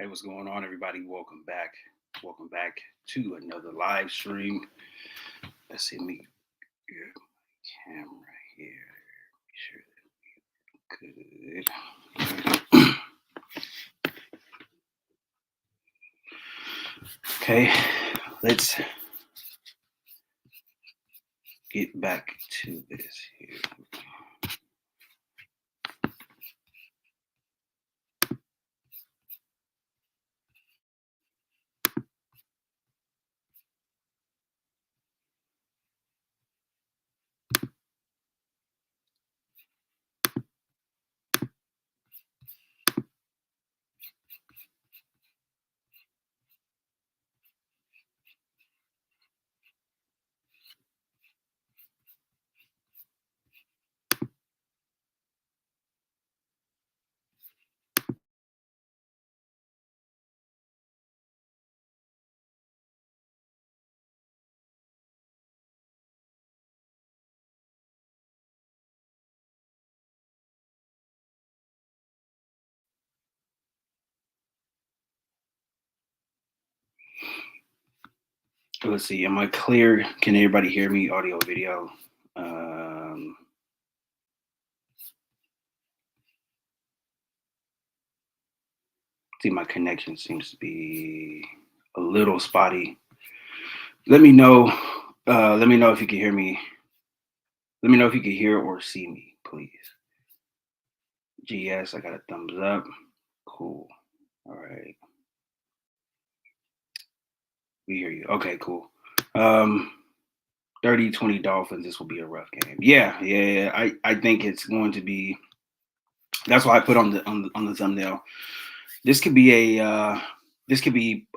Hey, what's going on, everybody? Welcome back. Welcome back to another live stream. Let's see me get my camera here. Make sure that good. Okay, let's get back to this here. Let's see. Am I clear? Can everybody hear me? Audio, video. Um, see, my connection seems to be a little spotty. Let me know. Let me know if you can hear me. Let me know if you can hear or see me, please. GS, I got a thumbs up. Cool. All right. We hear you. Okay, cool. Um 30-20 Dolphins, this will be a rough game. Yeah. I think it's going to be, that's why I put on the thumbnail. This could be a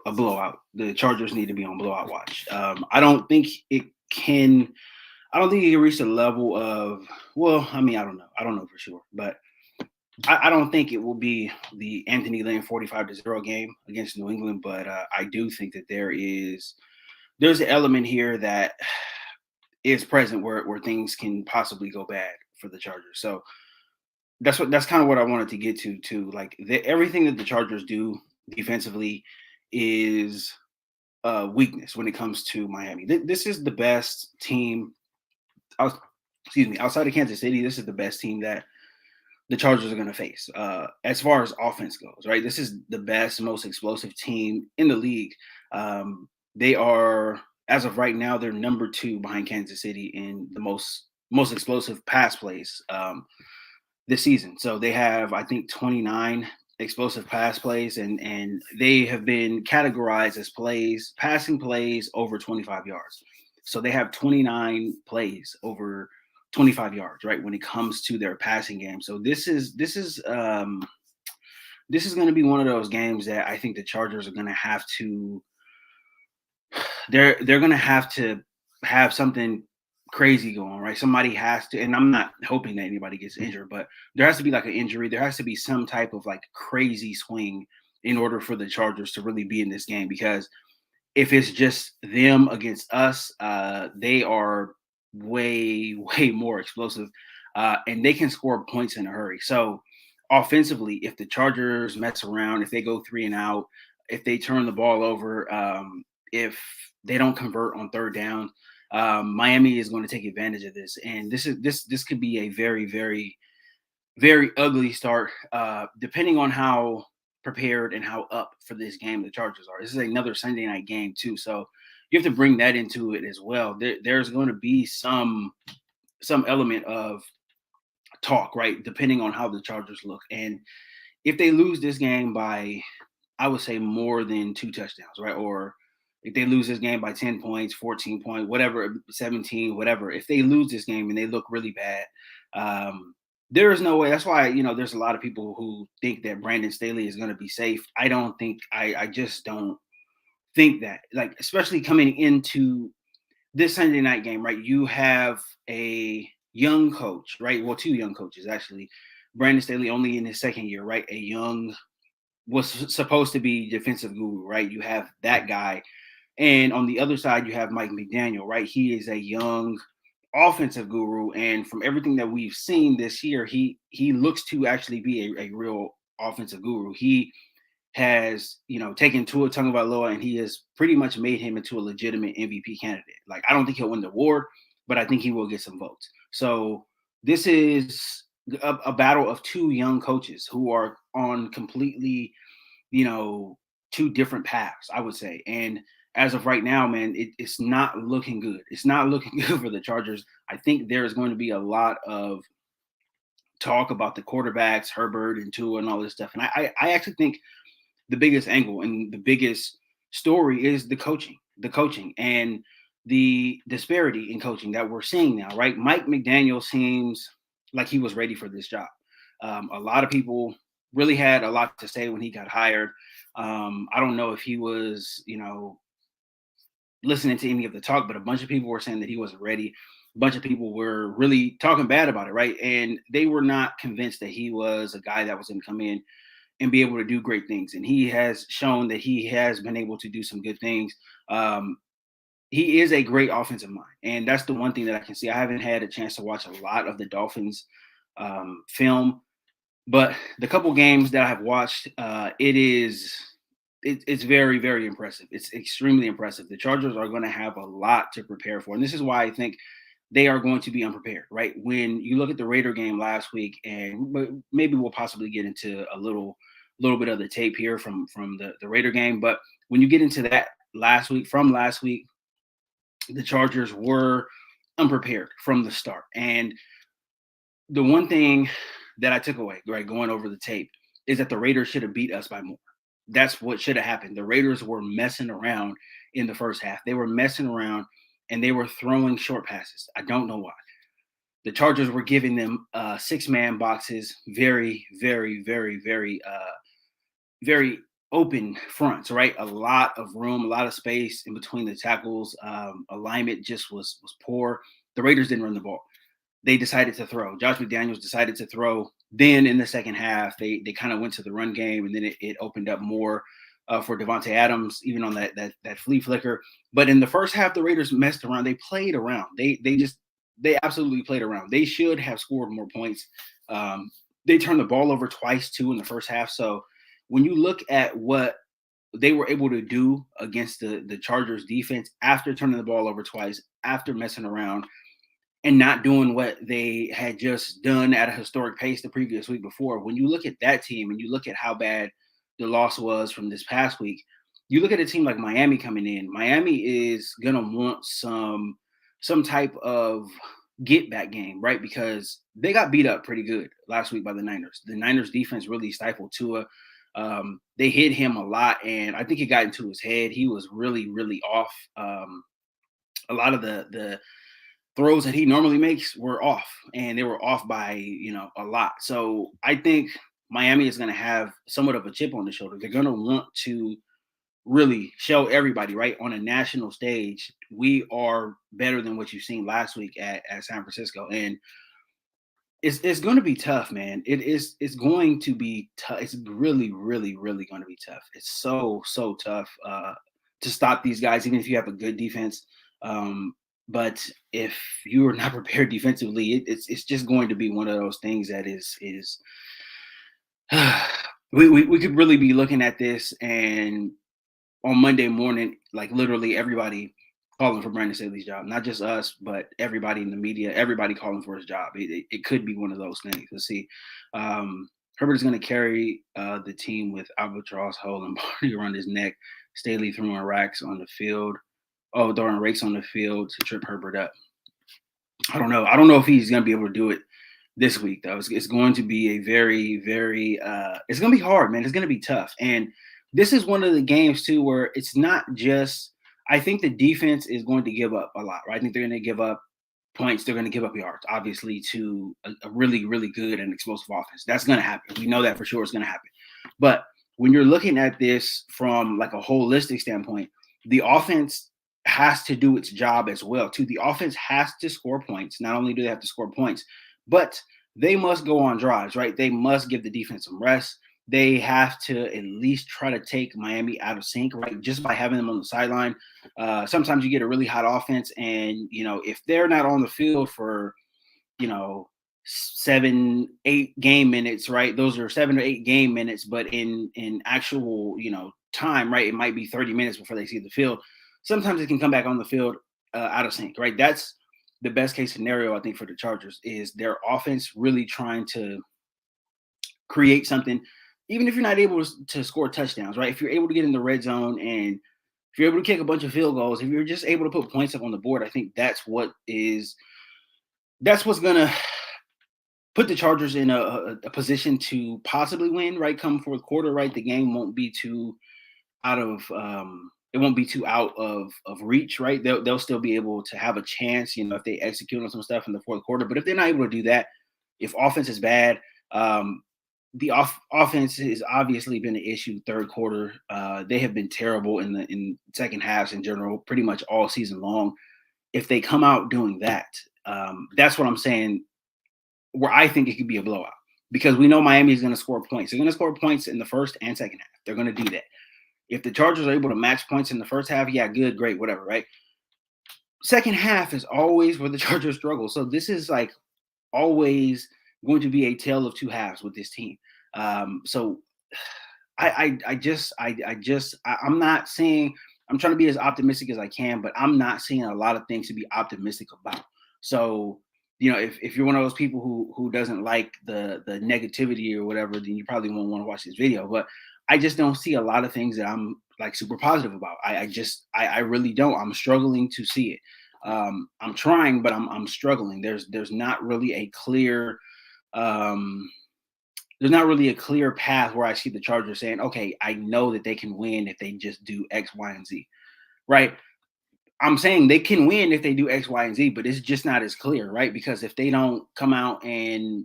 blowout. The Chargers need to be on blowout watch. I don't think it can I don't think it can reach the level of, well, I mean, I don't know. I don't know for sure, but I don't think it will be the Anthony Lynn 45-0 game against New England, but I do think that there's an element here that is present where things can possibly go bad for the Chargers. So that's kind of what I wanted to get to too. Like everything that the Chargers do defensively is weakness when it comes to Miami. This is the best team. Excuse me, outside of Kansas City, this is the best team that the Chargers are going to face as far as offense goes, right? This is the best, most explosive team in the league. They are, as of right now, they're number two behind Kansas City in the most explosive pass plays this season. So they have, I think, 29 explosive pass plays, and they have been categorized as passing plays over 25 yards. So they have 29 plays over 25 yards, right? When it comes to their passing game. So this is going to be one of those games that I think the Chargers are going to have to they're going to have something crazy going, right? Somebody has to, and I'm not hoping that anybody gets injured, but there has to be like an injury. There has to be some type of like crazy swing in order for the Chargers to really be in this game, because if it's just them against us, they are way more explosive, and they can score points in a hurry. So offensively, if the Chargers mess around, if they go three and out, if they turn the ball over, if they don't convert on third down, Miami is going to take advantage of this, and this could be a very ugly start, depending on how prepared and how up for this game the Chargers are. This is another Sunday night game too, so you have to bring that into it as well. There's going to be some element of talk, right? Depending on how the Chargers look, and if they lose this game by, I would say, more than two touchdowns, right? Or if they lose this game by 10 points, 14 points, whatever, 17, whatever, if they lose this game and they look really bad, there is no way. That's why, there's a lot of people who think that Brandon Staley is going to be safe. I don't think, I just don't think that, like, especially coming into this Sunday night game, right? You have a young coach, right? Well, two young coaches, actually. Brandon Staley only in his second year, right? Was supposed to be defensive guru, right? You have that guy. And on the other side, you have Mike McDaniel, right? He is a young offensive guru. And from everything that we've seen this year, he looks to actually be a real offensive guru. has, taken Tua Tagovailoa, and he has pretty much made him into a legitimate MVP candidate. Like, I don't think he'll win the award, but I think he will get some votes. So this is a battle of two young coaches who are on completely, you know, two different paths, I would say. And as of right now, man, it's not looking good. It's not looking good for the Chargers. I think there's going to be a lot of talk about the quarterbacks, Herbert and Tua and all this stuff. And I actually think the biggest angle and the biggest story is the coaching and the disparity in coaching that we're seeing now, right? Mike McDaniel seems like he was ready for this job. A lot of people really had a lot to say when he got hired. I don't know if he was, listening to any of the talk, but a bunch of people were saying that he wasn't ready. A bunch of people were really talking bad about it, right? And they were not convinced that he was a guy that was going to come in and be able to do great things. And he has shown that he has been able to do some good things. He is a great offensive mind. And that's the one thing that I can see. I haven't had a chance to watch a lot of the Dolphins film, but the couple games that I have watched, it's very, very impressive. It's extremely impressive. The Chargers are going to have a lot to prepare for. And this is why I think they are going to be unprepared, right? When you look at the Raider game last week, and maybe we'll possibly get into a little bit of the tape here from the Raider game. But when you get into that last week, the Chargers were unprepared from the start. And the one thing that I took away, right, going over the tape, is that the Raiders should have beat us by more. That's what should have happened. The Raiders were messing around in the first half. They were messing around and they were throwing short passes. I don't know why. The Chargers were giving them 6-man boxes, very, very, very, very, very open fronts, right? A lot of room, a lot of space in between the tackles. Alignment just was poor. The Raiders didn't run the ball. They decided to throw. Josh McDaniels decided to throw. Then in the second half, they kind of went to the run game, and then it opened up more for Devontae Adams, even on that flea flicker. But in the first half, the Raiders messed around. They played around. They absolutely played around. They should have scored more points. They turned the ball over twice too in the first half. So when you look at what they were able to do against the Chargers defense after turning the ball over twice, after messing around, and not doing what they had just done at a historic pace the previous week before. When you look at that team and you look at how bad the loss was from this past week, you look at a team like Miami coming in. Miami is going to want some type of get back game, right? Because they got beat up pretty good last week by the Niners. The Niners defense really stifled Tua. They hit him a lot, and I think it got into his head. He was really, really off. A lot of the throws that he normally makes were off, and they were off by, a lot. So I think Miami is going to have somewhat of a chip on the shoulder. They're going to want to really show everybody, right, on a national stage, we are better than what you've seen last week at San Francisco. And it's going to be tough, man. It's going to be tough. It's really, really, really going to be tough. It's so tough to stop these guys, even if you have a good defense. But if you are not prepared defensively, it's just going to be one of those things that is we could really be looking at this, and on Monday morning, like literally everybody calling for Brandon Staley's job, not just us, but everybody in the media, everybody calling for his job. It could be one of those things. Let's see. Herbert is going to carry the team with albatross hole and Barney around his neck. Staley throwing rakes on the field. Oh, throwing rakes on the field to trip Herbert up. I don't know. I don't know if he's going to be able to do it this week, though. It's going to be a very, very it's going to be hard, man. It's going to be tough. And this is one of the games, too, where it's not just – I think the defense is going to give up a lot, right? I think they're going to give up points. They're going to give up yards, obviously, to a really, really good and explosive offense. That's going to happen. We know that for sure it's going to happen. But when you're looking at this from like a holistic standpoint, the offense has to do its job as well, too. The offense has to score points. Not only do they have to score points, but they must go on drives, right? They must give the defense some rest. They have to at least try to take Miami out of sync, right? Just by having them on the sideline. Sometimes you get a really hot offense, and, if they're not on the field for, 7, 8 game minutes, right? Those are 7 or 8 game minutes, but in actual, time, right? It might be 30 minutes before they see the field. Sometimes it can come back on the field out of sync, right? That's the best case scenario, I think, for the Chargers is their offense really trying to create something, even if you're not able to score touchdowns, right? If you're able to get in the red zone and if you're able to kick a bunch of field goals, if you're just able to put points up on the board, I think that's what's gonna put the Chargers in a position to possibly win, right? Come fourth quarter, right? The game won't be too out of it won't be too out of reach, right? They'll still be able to have a chance, if they execute on some stuff in the fourth quarter. But if they're not able to do that, if offense is bad, the offense has obviously been an issue third quarter. They have been terrible in second halves in general, pretty much all season long. If they come out doing that, that's what I'm saying. Where I think it could be a blowout because we know Miami is going to score points. They're going to score points in the first and second half. They're going to do that. If the Chargers are able to match points in the first half, yeah, good, great, whatever, right? Second half is always where the Chargers struggle. So this is like always going to be a tale of two halves with this team. So I'm not saying I'm trying to be as optimistic as I can, but I'm not seeing a lot of things to be optimistic about. So if you're one of those people who doesn't like the negativity or whatever, then you probably won't want to watch this video. But I just don't see a lot of things that I'm like super positive about. I really don't. I'm struggling to see it. I'm trying, but I'm struggling. There's not really a clear path where I see the Chargers saying, okay, I know that they can win if they just do X, Y, and Z. Right. I'm saying they can win if they do X, Y, and Z, but it's just not as clear, right? Because if they don't come out and,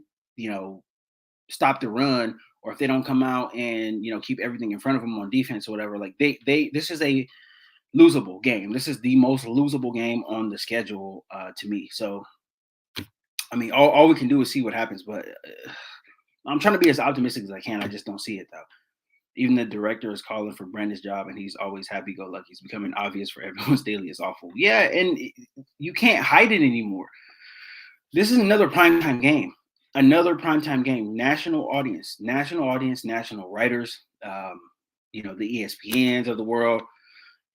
stop the run, or if they don't come out and, keep everything in front of them on defense or whatever, like this is a losable game. This is the most losable game on the schedule to me. So, I mean, all we can do is see what happens, but I'm trying to be as optimistic as I can. I just don't see it though. Even the director is calling for Brandon's job, and he's always happy-go-lucky. It's becoming obvious for everyone's daily. It's awful. Yeah, and you can't hide it anymore. This is another primetime game. Another primetime game. National audience, national writers, the ESPNs of the world,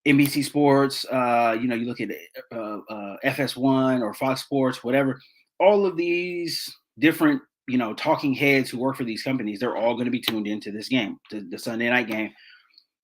NBC Sports, you look at FS1 or Fox Sports, whatever. All of these different talking heads who work for these companies, they're all going to be tuned into this game, the Sunday night game.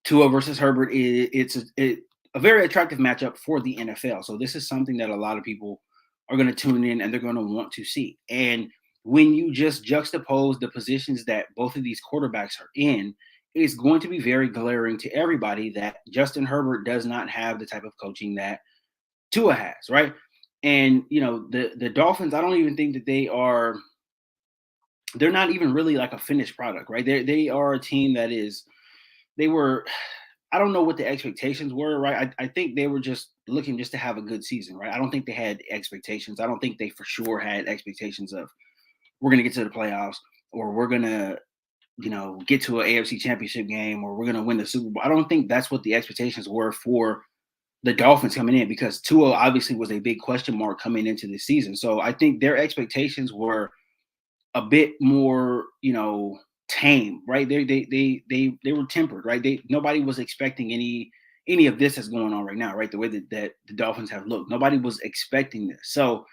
Tua versus Herbert, it's a very attractive matchup for the NFL. So this is something that a lot of people are going to tune in and they're going to want to see. And when you just juxtapose the positions that both of these quarterbacks are in, it's going to be very glaring to everybody that Justin Herbert does not have the type of coaching that Tua has, right? And, the Dolphins, I don't even think that they're not even really like a finished product, right? They are a team that I don't know what the expectations were, right? I think they were just looking just to have a good season, right? I don't think they had expectations. I don't think they for sure had expectations of we're going to get to the playoffs or we're going to, get to an AFC championship game or we're going to win the Super Bowl. I don't think that's what the expectations were for the Dolphins coming in because Tua obviously was a big question mark coming into the season. So I think their expectations were a bit more, tame, right? They were tempered, right? Nobody was expecting any of this that's going on right now, right? The way that the Dolphins have looked, nobody was expecting this. So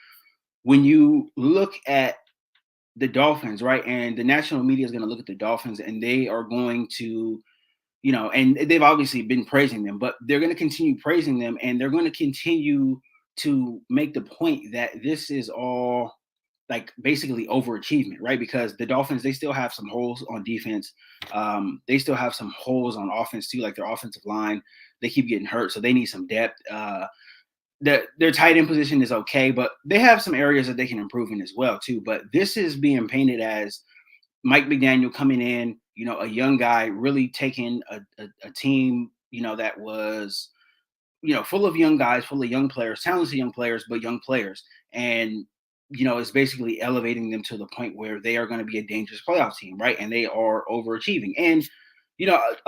when you look at the Dolphins, right, and the national media is going to look at the Dolphins and they are going to, and they've obviously been praising them, but they're going to continue praising them and they're going to continue to make the point that this is all like basically overachievement, right? Because the Dolphins, they still have some holes on defense. They still have some holes on offense too, like their offensive line. They keep getting hurt, so they need some depth. Their tight end position is okay, but they have some areas that they can improve in as well too. But this is being painted as Mike McDaniel coming in, a young guy, really taking a team, that was, full of young guys, full of young players, talented young players, but young players. And it's basically elevating them to the point where they are going to be a dangerous playoff team, right? And they are overachieving. And,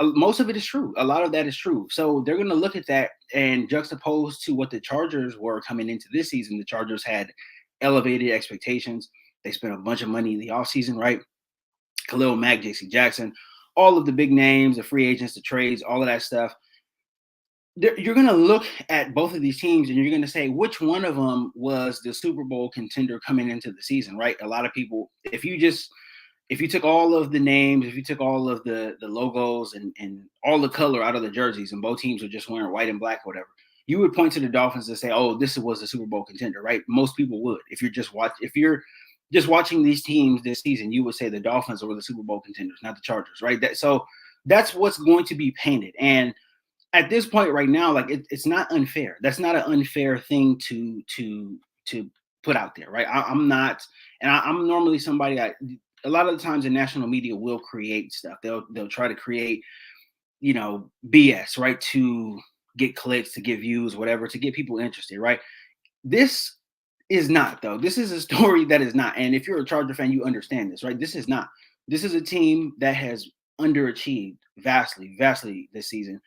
most of it is true. A lot of that is true. So they're going to look at that and juxtapose to what the Chargers were coming into this season. The Chargers had elevated expectations. They spent a bunch of money in the offseason, right? Khalil Mack, J.C. Jackson, all of the big names, the free agents, the trades, all of that stuff. You're going to look at both of these teams and you're going to say which one of them was the Super Bowl contender coming into the season, right? A lot of people, if you took all of the names, if you took all of the logos and all the color out of the jerseys and both teams were just wearing white and black or whatever, you would point to the Dolphins and say, oh, this was a Super Bowl contender, right? Most people would. If you're just watching these teams this season, you would say the Dolphins were the Super Bowl contenders, not the Chargers, right? So that's what's going to be painted. And at this point right now, like it's not unfair. That's not an unfair thing to put out there, right? I'm not, and I'm normally somebody. A lot of the times the national media will create stuff. They'll try to create, BS, right, to get clicks, to get views, whatever, to get people interested, right? This is not, though. This is a story that is not. And if you're a Charger fan, you understand this, right? This is not. This is a team that has underachieved vastly this season.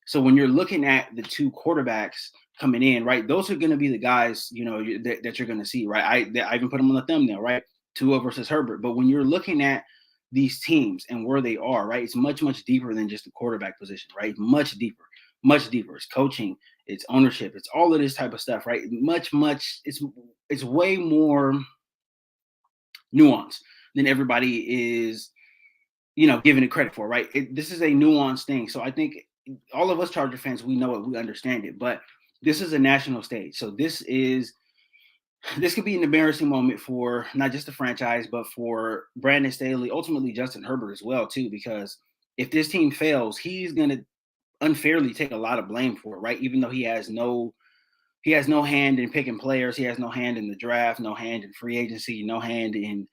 So when you're looking at the two quarterbacks coming in, right, those are going to be the guys, that you're going to see, right? I even put them on the thumbnail, right? Tua versus Herbert. But when you're looking at these teams and where they are, right, it's much, much deeper than just the quarterback position, right? Much deeper. It's coaching, it's ownership, it's all of this type of stuff, right? It's way more nuanced than everybody is, giving it credit for, right? This is a nuanced thing. So I think all of us Charger fans, we know it, we understand it, but this is a national stage. So this could be an embarrassing moment for not just the franchise, but for Brandon Staley, ultimately Justin Herbert as well, too, because if this team fails, he's going to unfairly take a lot of blame for it, right? Even though he has no hand in picking players, he has no hand in the draft, no hand in free agency, no hand in,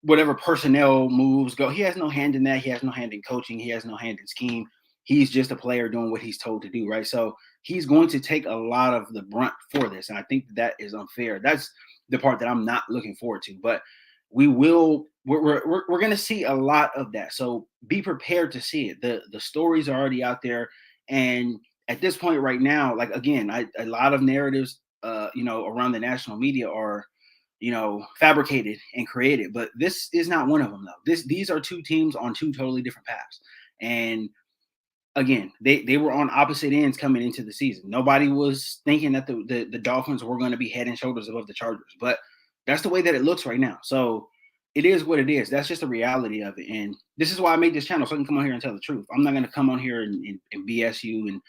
whatever personnel moves go. He has no hand in that. He has no hand in coaching. He has no hand in scheme. He's just a player doing what he's told to do, right? So he's going to take a lot of the brunt for this, and I think that is unfair. That's the part that I'm not looking forward to. But we're going to see a lot of that. So be prepared to see it. The stories are already out there, and at this point right now, like again, a lot of narratives, around the national media are, fabricated and created, but this is not one of them though. These are two teams on two totally different paths, and again, they were on opposite ends coming into the season. Nobody was thinking that the Dolphins were going to be head and shoulders above the Chargers, but that's the way that it looks right now. So it is what it is. That's just the reality of it. And this is why I made this channel, so I can come on here and tell the truth. I'm not going to come on here and BS you and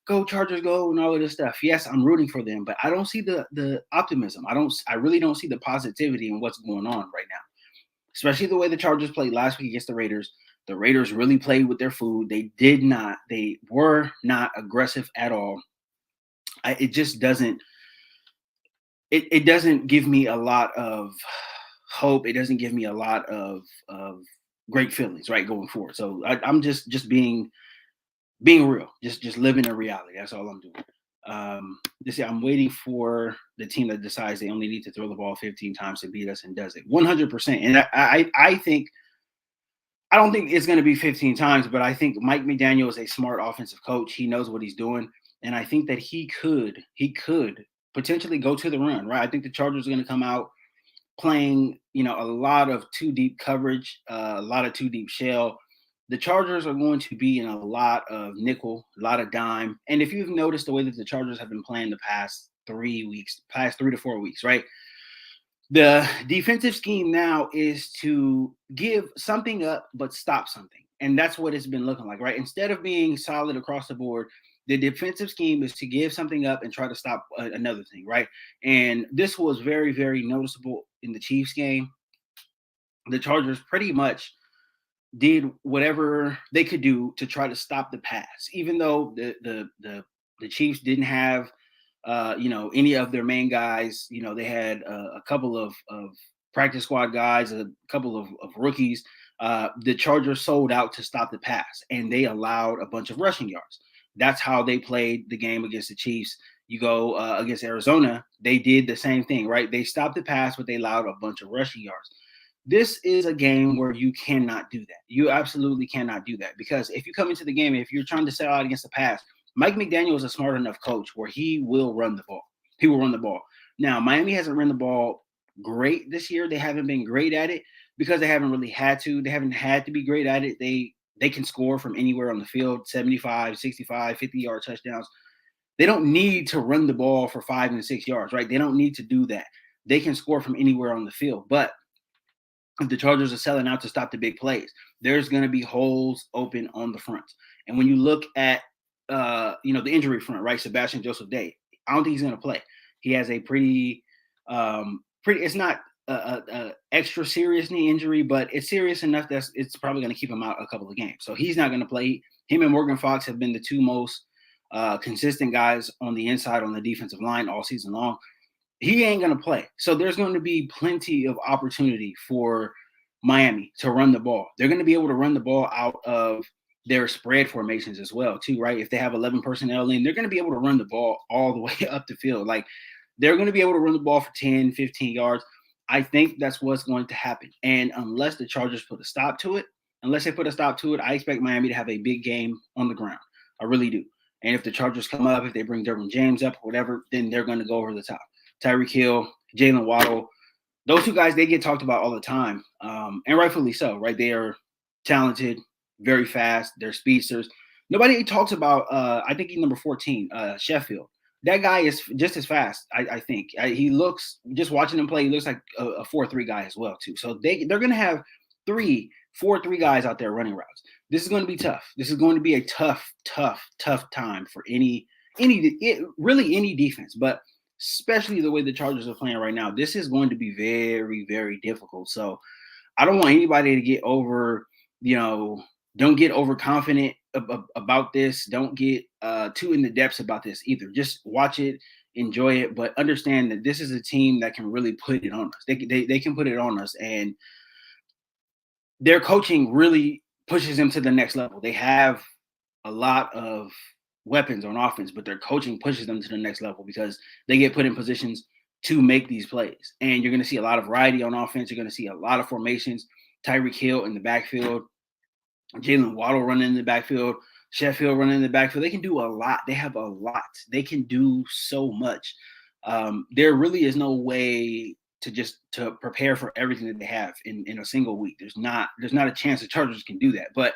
go Chargers go and all of this stuff. Yes, I'm rooting for them, but I don't see the optimism. I really don't see the positivity in what's going on right now, especially the way the Chargers played last week against the Raiders. The Raiders really played with their food. They were not aggressive at all. It just doesn't give me a lot of hope. It doesn't give me a lot of great feelings, right, going forward. So I'm just being real, just living in reality. That's all I'm doing. I'm waiting for the team that decides they only need to throw the ball 15 times to beat us and does it 100%. And I don't think it's going to be 15 times, but I think Mike McDaniel is a smart offensive coach. He knows what he's doing, and I think that he could potentially go to the run, right? I think the Chargers are going to come out playing, a lot of two deep coverage, a lot of two deep shell. The Chargers are going to be in a lot of nickel, a lot of dime. And if you've noticed the way that the Chargers have been playing the past 3 to 4 weeks, right? The defensive scheme now is to give something up, but stop something. And that's what it's been looking like, right? Instead of being solid across the board, the defensive scheme is to give something up and try to stop another thing, right? And this was very, very noticeable in the Chiefs game. The Chargers pretty much did whatever they could do to try to stop the pass, even though the Chiefs didn't have any of their main guys. They had a couple of practice squad guys, a couple of rookies. The Chargers sold out to stop the pass, and they allowed a bunch of rushing yards. That's how they played the game against the Chiefs. You go against Arizona, they did the same thing, right? They stopped the pass, but they allowed a bunch of rushing yards. This is a game where you cannot do that. You absolutely cannot do that, because if you come into the game, if you're trying to sell out against the pass, Mike McDaniel is a smart enough coach where he will run the ball. He will run the ball. Now, Miami hasn't run the ball great this year. They haven't been great at it because they haven't really had to. They haven't had to be great at it. They can score from anywhere on the field, 75, 65, 50-yard touchdowns. They don't need to run the ball for 5 and 6 yards, right? They don't need to do that. They can score from anywhere on the field. But if the Chargers are selling out to stop the big plays, there's going to be holes open on the front. And when you look at the injury front, right? Sebastian Joseph Day, I don't think he's going to play. He has a pretty. It's not a extra serious knee injury, but it's serious enough that it's probably going to keep him out a couple of games. So he's not going to play. Him and Morgan Fox have been the two most consistent guys on the inside on the defensive line all season long. He ain't going to play. So there's going to be plenty of opportunity for Miami to run the ball. They're going to be able to run the ball out of their spread formations as well, too, right? If they have 11 personnel in, they're going to be able to run the ball all the way up the field. Like, they're going to be able to run the ball for 10, 15 yards. I think that's what's going to happen. And unless the Chargers put a stop to it, I expect Miami to have a big game on the ground. I really do. And if the Chargers come up, if they bring Derwin James up or whatever, then they're going to go over the top. Tyreek Hill, Jalen Waddle, those two guys, they get talked about all the time, and rightfully so, right? They are talented, very fast. They're speedsters. Nobody talks about, I think he's number 14, Sheffield. That guy is just as fast, I think. He looks, just watching him play, he looks like a 4-3 guy as well, too. So they're going to have 4-3 guys out there running routes. This is going to be tough. This is going to be a tough time for really any defense. But especially the way the Chargers are playing right now, this is going to be very, very difficult. So I don't want anybody to get don't get overconfident about this. Don't get too in the depths about this either. Just watch it, enjoy it, but understand that this is a team that can really put it on us. They can put it on us, and their coaching really pushes them to the next level. They have a lot of weapons on offense, but their coaching pushes them to the next level because they get put in positions to make these plays. And you're going to see a lot of variety on offense. You're going to see a lot of formations. Tyreek Hill in the backfield, Jalen Waddle running in the backfield, Sheffield running in the backfield. They can do a lot. They have a lot. They can do so much. There really is no way to prepare for everything that they have in a single week. There's not a chance the Chargers can do that. But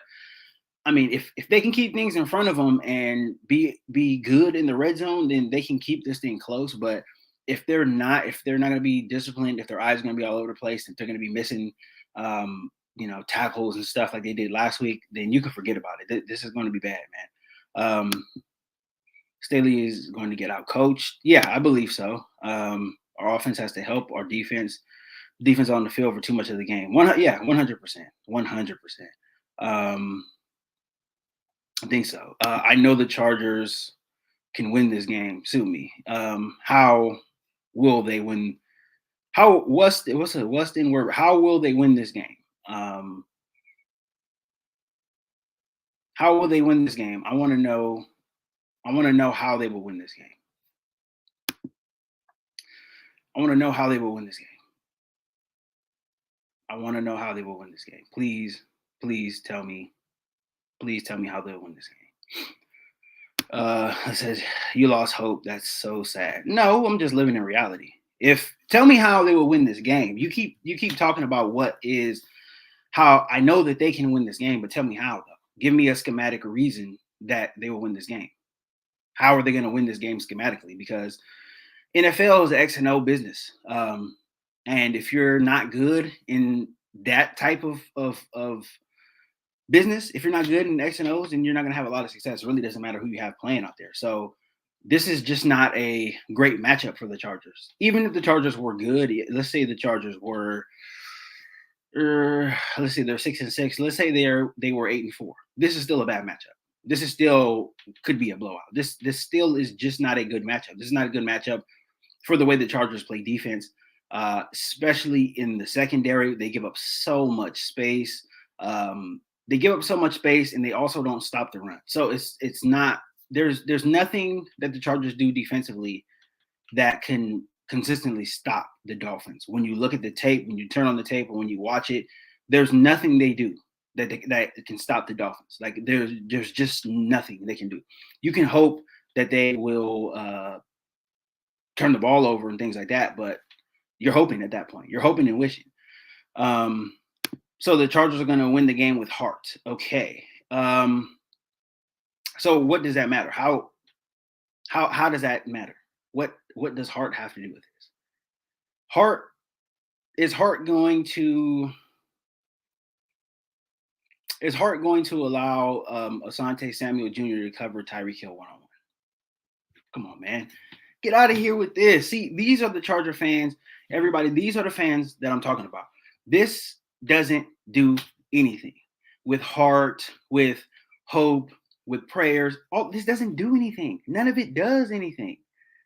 I mean, if they can keep things in front of them and be good in the red zone, then they can keep this thing close. But if they're not going to be disciplined, if their eyes are going to be all over the place, if they're going to be missing, tackles and stuff like they did last week, then you can forget about it. This is going to be bad, man. Staley is going to get out coached. Yeah, I believe so. Our offense has to help our defense on the field for too much of the game. 100%. I think so. I know the Chargers can win this game. Sue me. How will they win? What's the word? How will they win this game? How will they win this game? I want to know how they will win this game. I want to know how they will win this game. I want to know how they will win this game. Please tell me. Please tell me how they'll win this game. I said, you lost hope. That's so sad. No, I'm just living in reality. Tell me how they will win this game. You keep talking about how I know that they can win this game, but tell me how though. Give me a schematic reason that they will win this game. How are they going to win this game schematically? Because NFL is X and O business. And if you're not good in that type of business, if you're not good in X and O's, then you're not going to have a lot of success. It really doesn't matter who you have playing out there. So this is just not a great matchup for the Chargers. Even if the Chargers were good, let's say the Chargers were, let's say they're 6-6. Let's say they were 8-4. This is still a bad matchup. This is still could be a blowout. This still is just not a good matchup. This is not a good matchup for the way the Chargers play defense, especially in the secondary. They give up so much space. They give up so much space, and they also don't stop the run. So it's not there's nothing that the Chargers do defensively that can consistently stop the Dolphins. When you look at the tape, when you turn on the tape, or when you watch it, there's nothing they do that can stop the Dolphins. Like there's just nothing they can do. You can hope that they will turn the ball over and things like that, but You're hoping at that point. You're hoping and wishing. Um, so the Chargers are going to win the game with heart. Okay. So what does that matter? How does that matter? What does heart have to do with this? Heart is heart going to allow Asante Samuel Jr. to cover Tyreek Hill one-on-one? Come on, man. Get out of here with this. See, these are the Charger fans. Everybody, these are the fans that I'm talking about. This doesn't do anything with heart, with hope, with prayers. All this doesn't do anything. None of it does anything.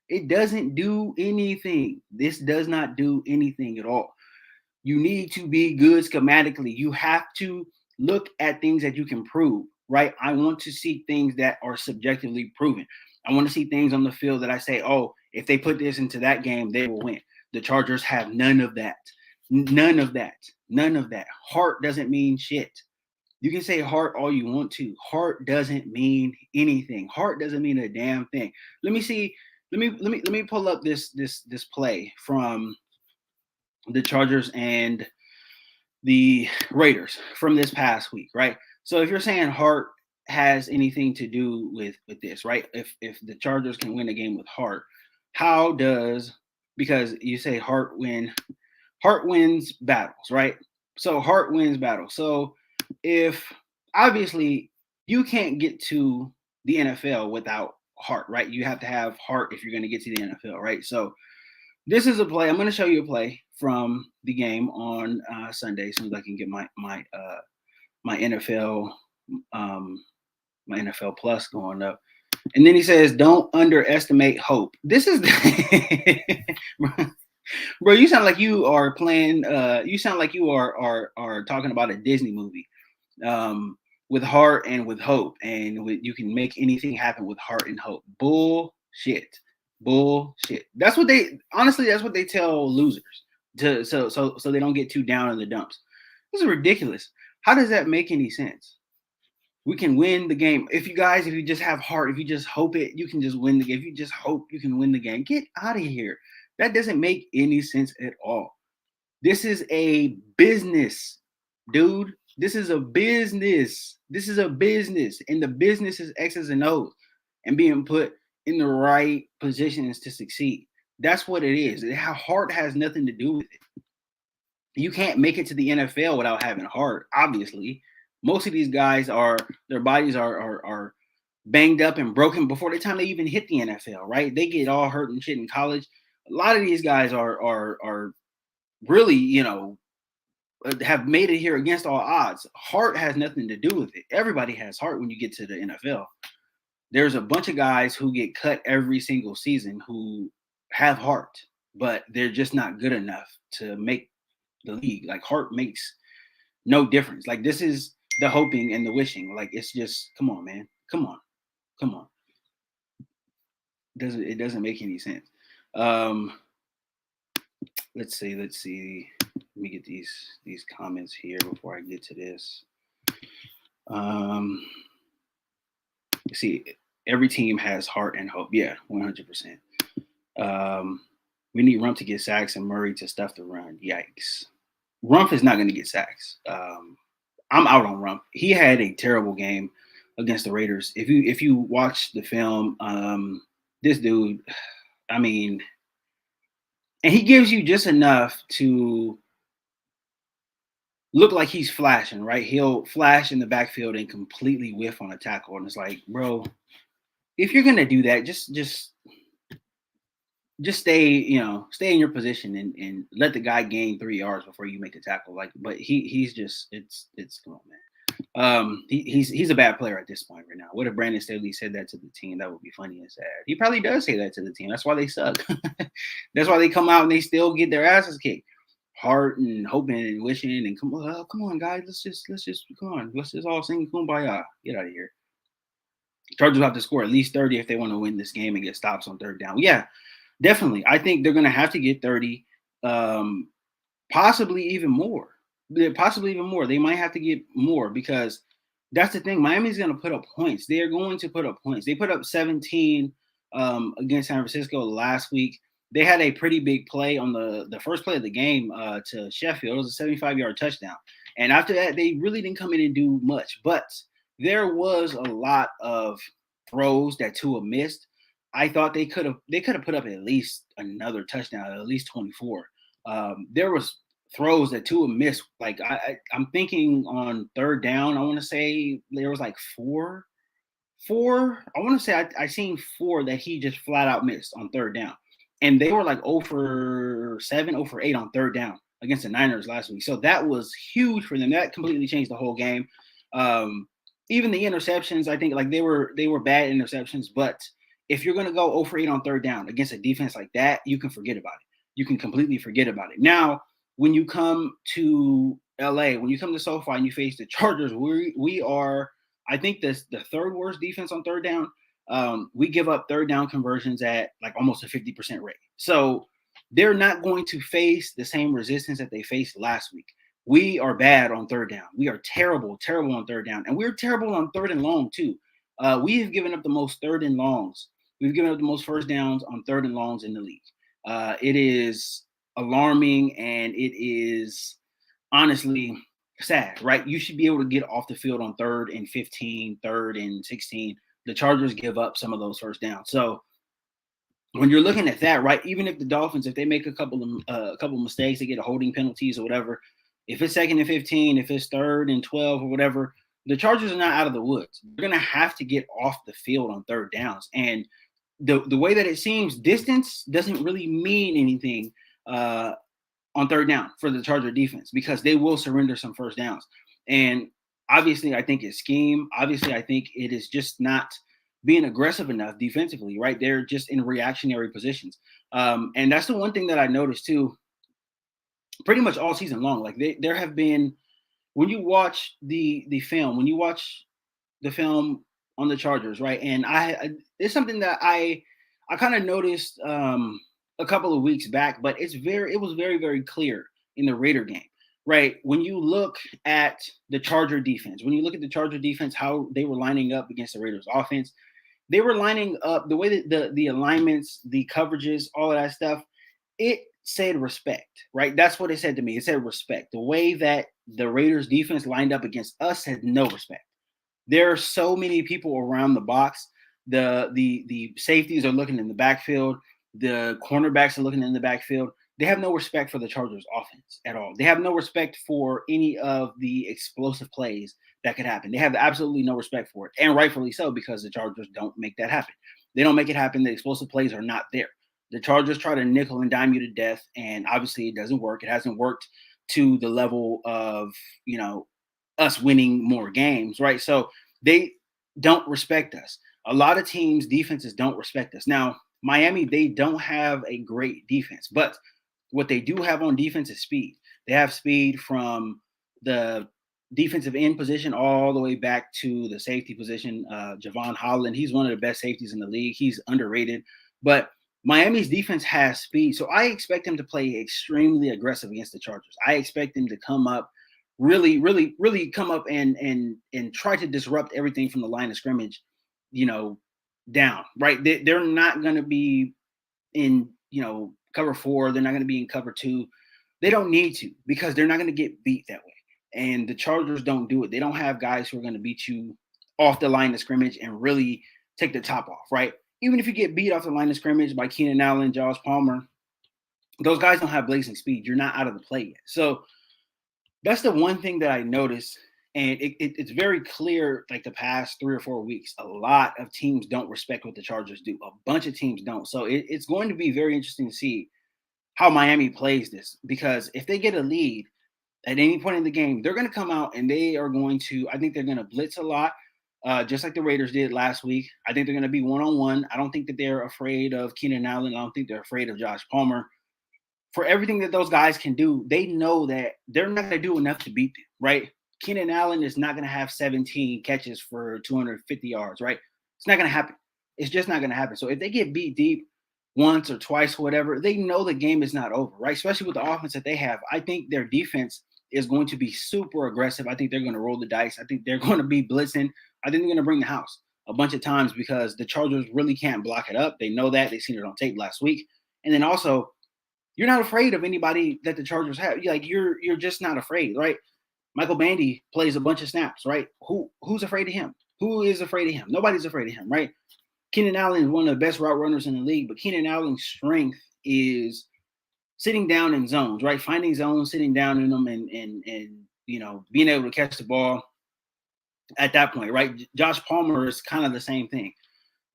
It doesn't do anything. This does not do anything at all. You need to be good schematically. You have to look at things that you can prove, right? I want to see things that are subjectively proven. I want to see things on the field that I say, oh, if they put this into that game, they will win. The Chargers have none of that. None of that. None of that. Heart doesn't mean shit. You can say heart all you want to. Heart doesn't mean anything. Heart doesn't mean a damn thing. Let me see. Let me pull up this play from the Chargers and the Raiders from this past week, right? So if you're saying heart has anything to do with this, right? If the Chargers can win a game with heart, how does, because you say heart wins battles, right? So heart wins battles. So if obviously you can't get to the NFL without heart, right? You have to have heart if you're going to get to the NFL, right? So this is a play. I'm going to show you a play from the game on Sunday, as soon as I can get my NFL my NFL Plus going up. And then he says, "Don't underestimate hope." This is, bro. You sound like you are playing. You sound like you are talking about a Disney movie, with heart and with hope, and you can make anything happen with heart and hope. Bullshit. That's what they tell losers so they don't get too down in the dumps. This is ridiculous. How does that make any sense? We can win the game. If you just have heart, if you just hope it, you can just win the game. If you just hope, you can win the game. Get out of here. That doesn't make any sense at all. This is a business, dude. This is a business. And the business is X's and O's and being put in the right positions to succeed. That's what it is. Heart has nothing to do with it. You can't make it to the NFL without having heart, obviously. Most of these guys their bodies are banged up and broken before the time they even hit the NFL, right? They get all hurt and shit in college. A lot of these guys are really, have made it here against all odds. Heart has nothing to do with it. Everybody has heart when you get to the NFL. There's a bunch of guys who get cut every single season who have heart, but they're just not good enough to make the league. Like, heart makes no difference. Like, this is the hoping and the wishing. Like, it's just, come on, man. Come on. It doesn't make any sense. Let's see. Let me get these comments here before I get to this. See, every team has heart and hope. Yeah, 100%. We need Rump to get sacks and Murray to stuff the run. Yikes. Rump is not going to get sacks. I'm out on Rump. He had a terrible game against the Raiders. If you watch the film, this dude, I mean, and he gives you just enough to look like he's flashing, right? He'll flash in the backfield and completely whiff on a tackle. And it's like, bro, if you're gonna do that, just stay, stay in your position and let the guy gain 3 yards before you make the tackle. Like, but he's just it's come on, man. He's a bad player at this point right now. What if Brandon Staley said that to the team? That would be funny and sad. He probably does say that to the team. That's why they suck. That's why they come out and they still get their asses kicked. Heart and hoping and wishing and come on, guys. Let's just come on. Let's just all sing kumbaya. Get out of here. Chargers have to score at least 30 if they want to win this game and get stops on third down. Yeah, definitely. I think they're going to have to get 30, possibly even more. They might have to get more because that's the thing. Miami's going to put up points. They are going to put up points. They put up 17 against San Francisco last week. they had a pretty big play on the first play of the game to Sheffield. It was a 75-yard touchdown. And after that, they really didn't come in and do much. But there was a lot of throws that Tua missed. I thought they could have put up at least another touchdown, at least 24. There was throws that Tua missed. Like I'm thinking on third down, I want to say there was like four. I want to say I seen four that he just flat out missed on third down, and they were like 0 for 7, 0 for 8 on third down against the Niners last week. So that was huge for them. That completely changed the whole game. Even the interceptions, I think like they were bad interceptions, but if you're going to go 0 for 8 on third down against a defense like that, you can forget about it. You can completely forget about it. Now, when you come to LA, when you come to SoFi and you face the Chargers, we are, I think, the third worst defense on third down. We give up third down conversions at like almost a 50% rate. So they're not going to face the same resistance that they faced last week. We are bad on third down. We are terrible on third down. And we're terrible on third and long too. We have given up the most third and longs. We've given up the most first downs on third and longs in the league. It is alarming, and it is honestly sad, right? You should be able to get off the field on 3rd and 15, 3rd and 16. The Chargers give up some of those first downs. So when you're looking at that, right, even if the Dolphins, if they make a couple of mistakes, they get a holding penalties or whatever, if it's 2nd and 15, if it's 3rd and 12 or whatever, the Chargers are not out of the woods. They're going to have to get off the field on third downs. And the way that it seems, distance doesn't really mean anything on third down for the Charger defense, because they will surrender some first downs. And obviously, I think it's scheme. Obviously, I think it is just not being aggressive enough defensively, right? They're just in reactionary positions. And that's the one thing that I noticed too, pretty much all season long. Like there have been, when you watch the film, on the Chargers, right? And it's something that I kind of noticed a couple of weeks back, but it was very, very clear in the Raider game, right? When you look at the Charger defense, how they were lining up against the Raiders offense, they were lining up the way that the alignments, the coverages, all of that stuff, it said respect, right? That's what it said to me. It said respect. The way that the Raiders defense lined up against us had no respect. There are so many people around the box. The safeties are looking in the backfield. The cornerbacks are looking in the backfield. They have no respect for the Chargers offense at all. They have no respect for any of the explosive plays that could happen. They have absolutely no respect for it, and rightfully so, because the Chargers don't make that happen. They don't make it happen. The explosive plays are not there. The Chargers try to nickel and dime you to death, and obviously it doesn't work. It hasn't worked to the level of, us winning more games, right? So they don't respect us. A lot of teams' defenses don't respect us. Now, Miami, they don't have a great defense, but what they do have on defense is speed. They have speed from the defensive end position all the way back to the safety position. Javon Holland, he's one of the best safeties in the league. He's underrated, but Miami's defense has speed. So I expect them to play extremely aggressive against the Chargers. I expect them to come up really come up and try to disrupt everything from the line of scrimmage, down, right? They're not going to be in, cover 4. They're not going to be in cover 2. They don't need to, because they're not going to get beat that way. And the Chargers don't do it. They don't have guys who are going to beat you off the line of scrimmage and really take the top off, right? Even if you get beat off the line of scrimmage by Keenan Allen, Josh Palmer, those guys don't have blazing speed. You're not out of the play yet. So that's the one thing that I noticed. And it's very clear, like the past 3 or 4 weeks, a lot of teams don't respect what the Chargers do. A bunch of teams don't. So it's going to be very interesting to see how Miami plays this, because if they get a lead at any point in the game, they're going to come out and they are going to, I think they're going to blitz a lot, just like the Raiders did last week. I think they're going to be one-on-one. I don't think that they're afraid of Keenan Allen. I don't think they're afraid of Josh Palmer. For everything that those guys can do, they know that they're not going to do enough to beat them, right? Keenan Allen is not going to have 17 catches for 250 yards, right? It's not going to happen. It's just not going to happen. So if they get beat deep once or twice or whatever, they know the game is not over, right? Especially with the offense that they have. I think their defense is going to be super aggressive. I think they're going to roll the dice. I think they're going to be blitzing. I think they're going to bring the house a bunch of times, because the Chargers really can't block it up. They know that. They've seen it on tape last week. And then also, you're not afraid of anybody that the Chargers have. Like you're just not afraid, right? Michael Bandy plays a bunch of snaps, right? Who's afraid of him? Who is afraid of him? Nobody's afraid of him, right? Keenan Allen is one of the best route runners in the league, but Keenan Allen's strength is sitting down in zones, right? Finding zones, sitting down in them, and being able to catch the ball at that point, right? Josh Palmer is kind of the same thing.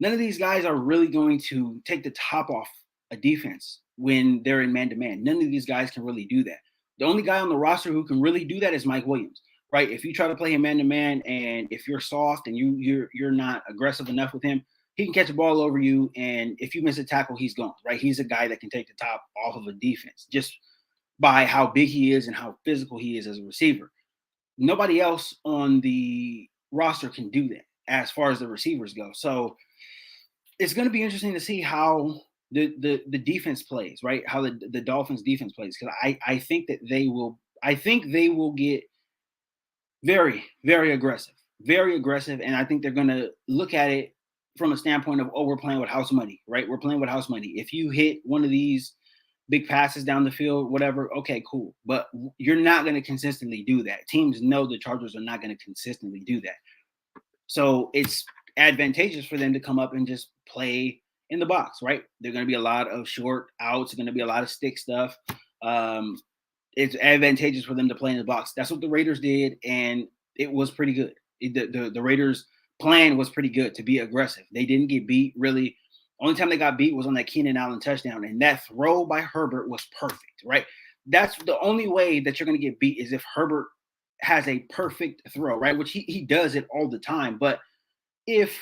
None of these guys are really going to take the top off a defense when they're in man-to-man. None of these guys can really do that. The only guy on the roster who can really do that is Mike Williams, right? If you try to play him man-to-man and if you're soft and you're not aggressive enough with him, he can catch a ball over you, and if you miss a tackle, he's gone, right? He's a guy that can take the top off of a defense just by how big he is and how physical he is as a receiver. Nobody else on the roster can do that as far as the receivers go. So it's going to be interesting to see how the defense plays, right? How the Dolphins defense plays, because I think that they will get very, very aggressive, and I think they're going to look at it from a standpoint of, we're playing with house money, right? We're playing with house money. If you hit one of these big passes down the field, whatever, okay, cool. But you're not going to consistently do that. Teams know the Chargers are not going to consistently do that. So it's advantageous for them to come up and just play in the box, right? There's going to be a lot of short outs. There's going to be a lot of stick stuff. It's advantageous for them to play in the box. That's what the Raiders did, and it was pretty good. The Raiders' plan was pretty good, to be aggressive. They didn't get beat, really. Only time they got beat was on that Keenan Allen touchdown, and that throw by Herbert was perfect, right? That's the only way that you're going to get beat, is if Herbert has a perfect throw, right? Which he does it all the time. But if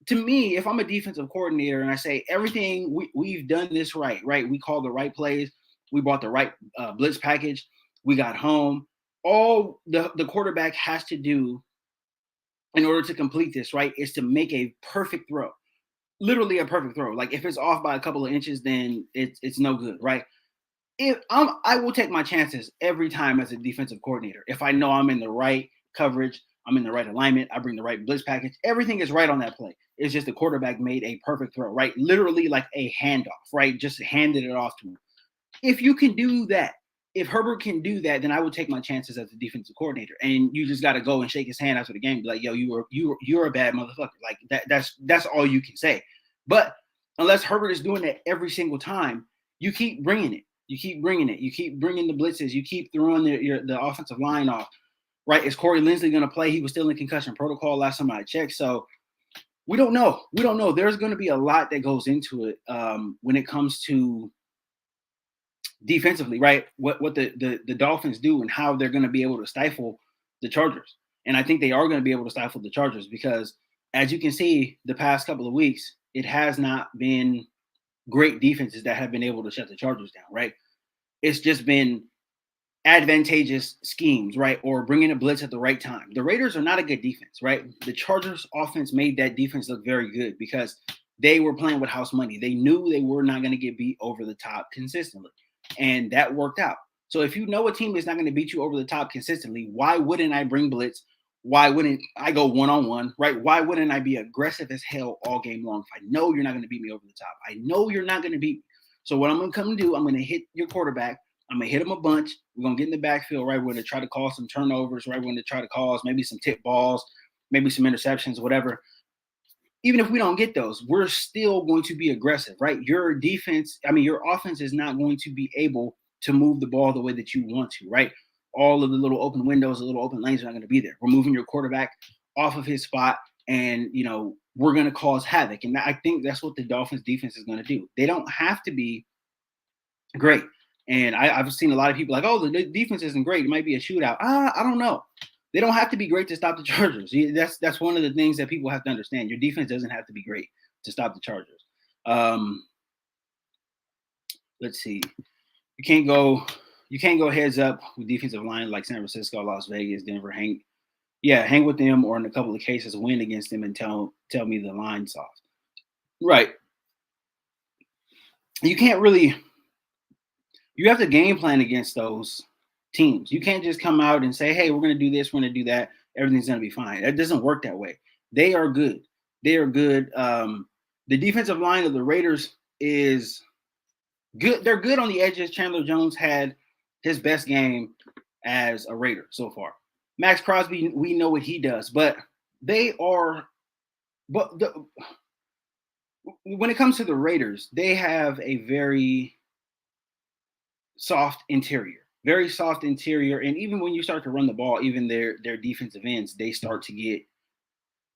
I'm a defensive coordinator and I say everything, we've done this right? We called the right plays. We bought the right blitz package. We got home. All the quarterback has to do in order to complete this, right, is to make a perfect throw. Literally a perfect throw. Like if it's off by a couple of inches, then it's no good, right? I will take my chances every time as a defensive coordinator. If I know I'm in the right coverage, I'm in the right alignment, I bring the right blitz package, everything is right on that play. It's just the quarterback made a perfect throw, right? Literally like a handoff, right? Just handed it off to him. If you can do that, if Herbert can do that, then I would take my chances as a defensive coordinator. And you just got to go and shake his hand after the game, be like, "Yo, you're a bad motherfucker." Like that's all you can say. But unless Herbert is doing that every single time, you keep bringing it. You keep bringing it. You keep bringing the blitzes. You keep throwing the offensive line off. Right? Is Corey Linsley going to play? He was still in concussion protocol last time I checked. So we don't know. There's going to be a lot that goes into it when it comes to defensively, right? What the Dolphins do and how they're going to be able to stifle the Chargers. And I think they are going to be able to stifle the Chargers because, as you can see, the past couple of weeks, it has not been great defenses that have been able to shut the Chargers down, right? It's just been advantageous schemes, right? Or bringing a blitz at the right time. The Raiders are not a good defense, right? The Chargers offense made that defense look very good because they were playing with house money. They knew they were not going to get beat over the top consistently. And that worked out. So if you know a team is not going to beat you over the top consistently, why wouldn't I bring blitz? Why wouldn't I go one-on-one, right? Why wouldn't I be aggressive as hell all game long if I know you're not going to beat me over the top? I know you're not going to beat me. So what I'm going to come and do, I'm going to hit your quarterback. I'm going to hit him a bunch. We're going to get in the backfield, right? We're going to try to cause some turnovers, right? We're going to try to cause maybe some tip balls, maybe some interceptions, whatever. Even if we don't get those, we're still going to be aggressive, right? Your offense is not going to be able to move the ball the way that you want to, right? All of the little open windows, the little open lanes are not going to be there. We're moving your quarterback off of his spot, and, we're going to cause havoc. And I think that's what the Dolphins defense is going to do. They don't have to be great. And I've seen a lot of people like, oh, the defense isn't great. It might be a shootout. I don't know. They don't have to be great to stop the Chargers. That's one of the things that people have to understand. Your defense doesn't have to be great to stop the Chargers. Let's see. You can't go heads up with defensive line like San Francisco, Las Vegas, Denver. Hang with them, or in a couple of cases, win against them and tell me the line's soft. Right. You can't really. You have to game plan against those teams. You can't just come out and say, hey, we're going to do this, we're going to do that, everything's going to be fine. That doesn't work that way. They are good. The defensive line of the Raiders is Good. They're good on the edges. Chandler Jones had his best game as a Raider so far. Max Crosby, we know what he does, but they are. But when it comes to the Raiders, they have a very soft interior, and even when you start to run the ball, even their defensive ends, they start to get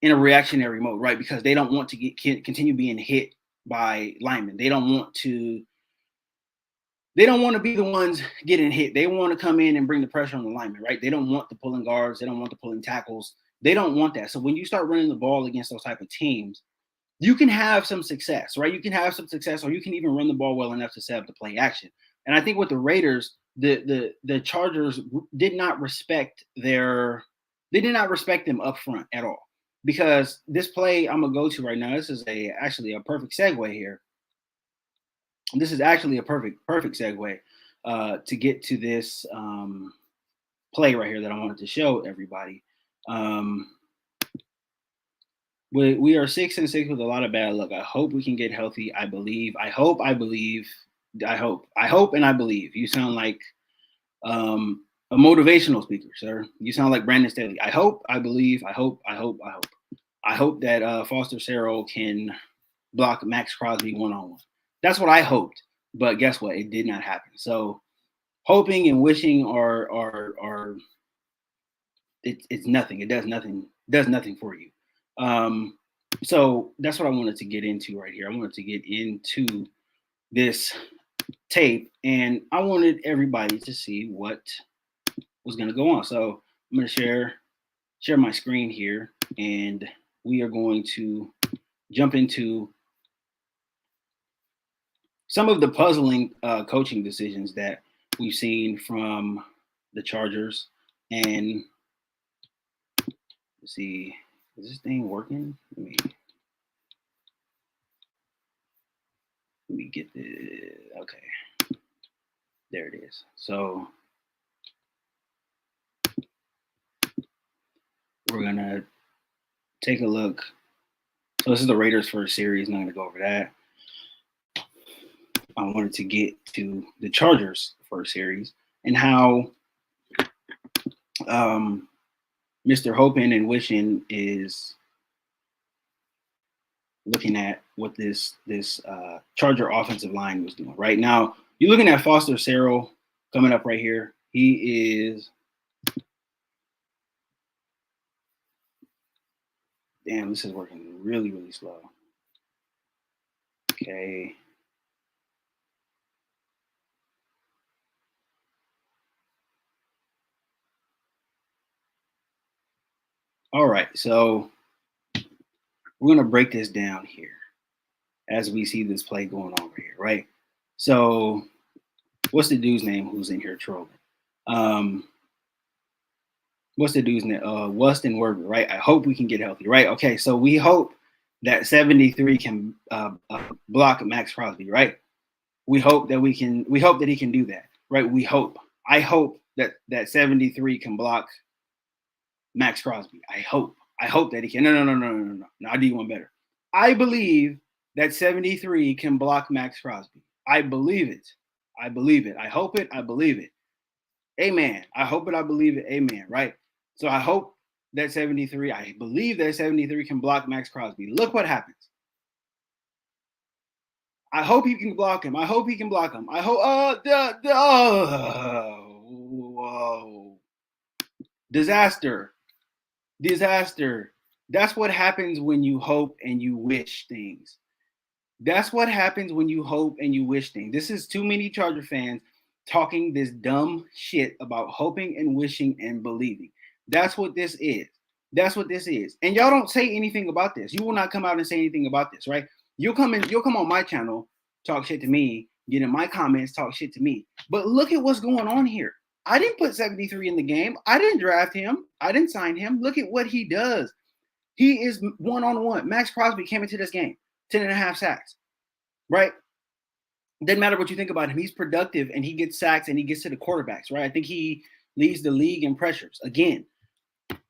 in a reactionary mode, right? Because they don't want to continue being hit by linemen. They don't want to be the ones getting hit. They want to come in and bring the pressure on the linemen, right? They don't want the pulling guards. They don't want the pulling tackles. They don't want that. So when you start running the ball against those type of teams, you can have some success, right? You can have some success, or you can even run the ball well enough to set up the play action. And I think with the Raiders, the Chargers did not respect them up front at all. Because this play I'm gonna go to right now, this is actually a perfect segue here. This is actually a perfect segue to get to this play right here that I wanted to show everybody. We are 6-6 with a lot of bad luck. I hope we can get healthy. I believe. I hope, and I believe. You sound like a motivational speaker, sir. You sound like Brandon Staley. I hope, I believe, I hope. I hope that Foster Sarell can block Max Crosby one-on-one. That's what I hoped, but guess what? It did not happen. So hoping and wishing are it's nothing. It does nothing. Does nothing for you. So that's what I wanted to get into right here. I wanted to get into this tape, and I wanted everybody to see what was going to go on. So I'm going to share my screen here, and we are going to jump into some of the puzzling coaching decisions that we've seen from the Chargers. And let's see, is this thing working? Let me get the, okay. There it is. So we're going to take a look. So this is the Raiders first series. I'm not going to go over that. I wanted to get to the Chargers first series and how Mr. Hoping and Wishing is looking at what this Charger offensive line was doing. Right now, you're looking at Foster Sarell coming up right here. He is, damn, this is working really, really slow. Okay. All right, so we're going to break this down here as we see this play going on over here, right? So what's the dude's name who's in here trolling? What's the dude's name? Weston Werber, right? I hope we can get healthy, right? Okay, so we hope that 73 can block Max Crosby, right? We hope that he can do that, right? We hope. I hope that 73 can block Max Crosby. I hope that he can. No. I'll do one better. I believe that 73 can block Max Crosby. I believe it. I hope it. I believe it. Amen. I hope it. I believe it. Amen. Right? So I hope that 73, I believe that 73 can block Max Crosby. Look what happens. I hope he can block him. I hope he can block him. I hope. Whoa. Disaster. That's what happens when you hope and you wish things. That's what happens when you hope and you wish things. This is too many Charger fans talking this dumb shit about hoping and wishing and believing. That's what this is. And y'all don't say anything about this. You will not come out and say anything about this, right? You'll come on my channel, talk shit to me, get in my comments, talk shit to me. But look at what's going on here. I didn't put 73 in the game. I didn't draft him. I didn't sign him. Look at what he does. He is one-on-one. Max Crosby came into this game, 10.5 sacks, right? Doesn't matter what you think about him. He's productive, and he gets sacks, and he gets to the quarterbacks, right? I think he leads the league in pressures. Again,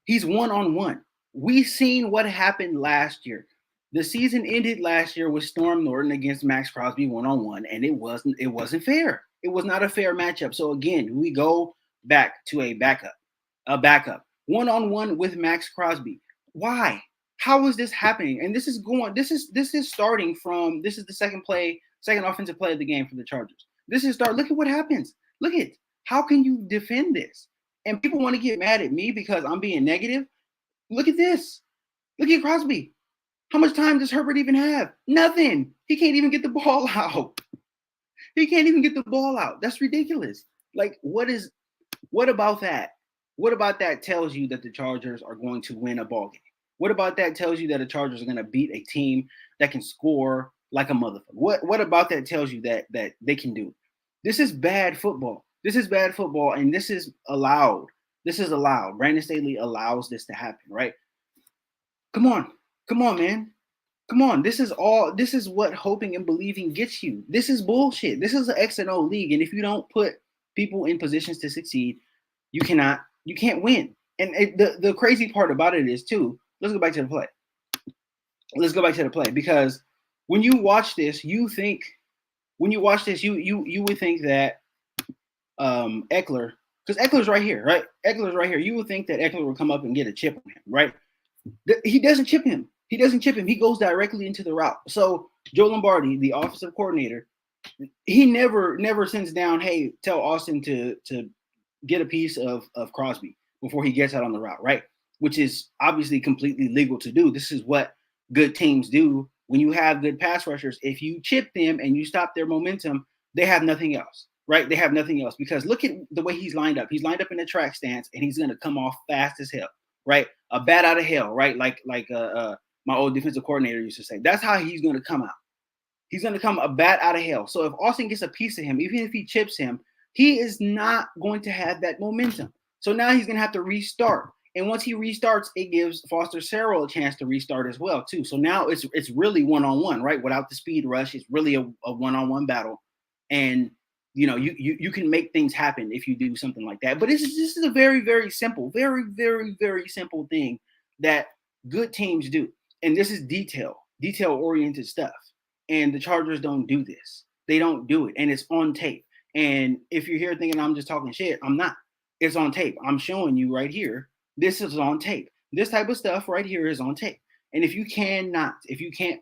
he's one-on-one. We seen what happened last year. The season ended last year with Storm Norton against Max Crosby 1-on-1, and it wasn't fair. It was not a fair matchup. So again, we go back to a backup 1-on-1 with Max Crosby. Why? How is this happening? And this is starting from this is the second offensive play of the game for the Chargers. This is start. Look at what happens. Look at how can you defend this? And people want to get mad at me because I'm being negative. Look at this. Look at Crosby. How much time does Herbert even have? Nothing. He can't even get the ball out. He can't even get the ball out. That's ridiculous. Like, what about that? What about that tells you that the Chargers are going to win a ball game? What about that tells you that the Chargers are going to beat a team that can score like a motherfucker? What about that tells you that they can do? This is bad football. This is bad football, and this is allowed. This is allowed. Brandon Staley allows this to happen, right? Come on, man. Come on. This is what hoping and believing gets you. This is bullshit. This is an X and O league, and if you don't put people in positions to succeed, you can't win. And the crazy part about it is too. Let's go back to the play. Because when you watch this, you would think that Eckler, because Eckler's right here, right? Eckler's right here. You would think that Eckler would come up and get a chip on him, right? He doesn't chip him. He goes directly into the route. So Joe Lombardi, the offensive coordinator, he never sends down, hey, tell Austin to get a piece of Crosby before he gets out on the route, right? Which is obviously completely legal to do. This is what good teams do when you have good pass rushers. If you chip them and you stop their momentum, they have nothing else, right? They have nothing else because look at the way he's lined up. He's lined up in a track stance and he's going to come off fast as hell, right? A bat out of hell, right? Like my old defensive coordinator used to say. That's how he's going to come out. He's going to come a bat out of hell. So if Austin gets a piece of him, even if he chips him, he is not going to have that momentum. So now he's going to have to restart. And once he restarts, it gives Foster Sarrell a chance to restart as well, too. So now it's really one-on-one, right? Without the speed rush, it's really a one-on-one battle. And, you can make things happen if you do something like that. But this is a very, very simple, very, very, very simple thing that good teams do. And this is detail-oriented stuff. And the Chargers don't do this. They don't do it. And it's on tape. And if you're here thinking I'm just talking shit, I'm not. It's on tape. I'm showing you right here. This is on tape. This type of stuff right here is on tape. And if you can't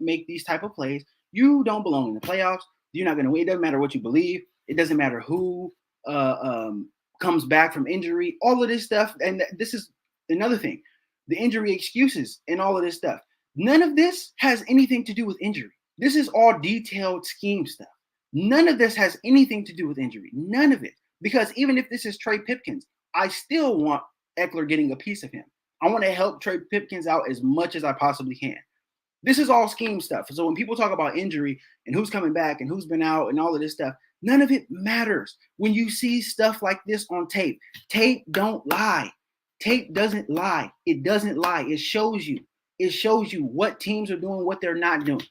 make these type of plays, you don't belong in the playoffs. You're not going to win. It doesn't matter what you believe. It doesn't matter who comes back from injury. All of this stuff. And this is another thing. The injury excuses and all of this stuff. None of this has anything to do with injury. This is all detailed scheme stuff. None of this has anything to do with injury. None of it. Because even if this is Trey Pipkins, I still want Eckler getting a piece of him. I want to help Trey Pipkins out as much as I possibly can. This is all scheme stuff. So when people talk about injury and who's coming back and who's been out and all of this stuff, none of it matters. When you see stuff like this on tape, tape don't lie. Tape doesn't lie. It doesn't lie. It shows you. It shows you what teams are doing, what they're not doing.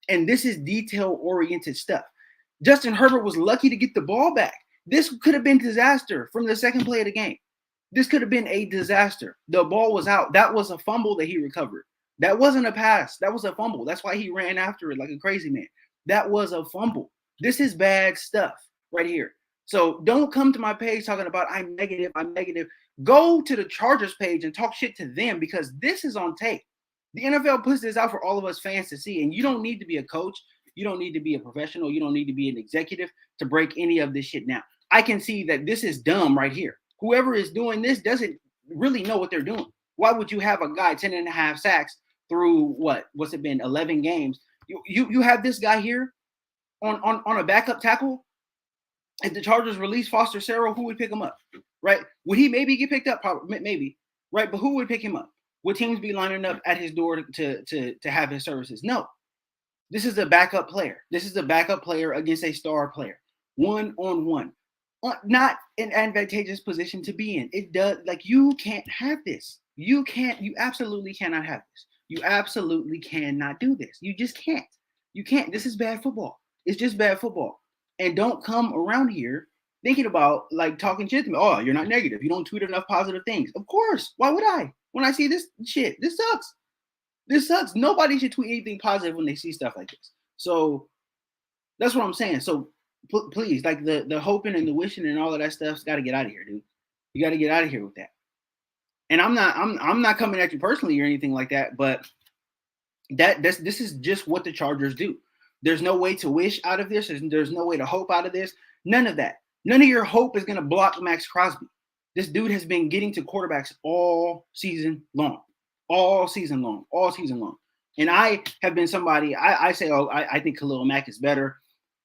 And this is detail-oriented stuff. Justin Herbert was lucky to get the ball back. This could have been disaster from the second play of the game. This could have been a disaster. The ball was out. That was a fumble that he recovered. That wasn't a pass. That was a fumble. That's why he ran after it like a crazy man. That was a fumble. This is bad stuff right here. So don't come to my page talking about I'm negative. Go to the Chargers page and talk shit to them because this is on tape. The NFL puts this out for all of us fans to see, and you don't need to be a coach. You don't need to be a professional. You don't need to be an executive to break any of this shit down. I can see that this is dumb right here. Whoever is doing this doesn't really know what they're doing. Why would you have a guy 10 and a half sacks through what's it been, 11 games? You have this guy here on a backup tackle. If the Chargers release Foster Sarrell, who would pick him up? Right? Would he maybe get picked up? Probably, maybe. Right? But who would pick him up? Would teams be lining up at his door to have his services? No. This is a backup player. This is a backup player against a star player. One-on-one. Not an advantageous position to be in. It does, like, you can't have this. You absolutely cannot have this. You absolutely cannot do this. You just can't. You can't. This is bad football. It's just bad football. And don't come around here thinking about, like, talking shit to me. Oh, you're not negative. You don't tweet enough positive things. Of course. Why would I? When I see this shit, this sucks. This sucks. Nobody should tweet anything positive when they see stuff like this. So that's what I'm saying. So please, like the hoping and the wishing and all of that stuff's got to get out of here, dude. You got to get out of here with that. And I'm not coming at you personally or anything like that, but this is just what the Chargers do. There's no way to wish out of this. There's no way to hope out of this. None of that. None of your hope is going to block Max Crosby. This dude has been getting to quarterbacks all season long. And I have been somebody, I say, I think Khalil Mack is better.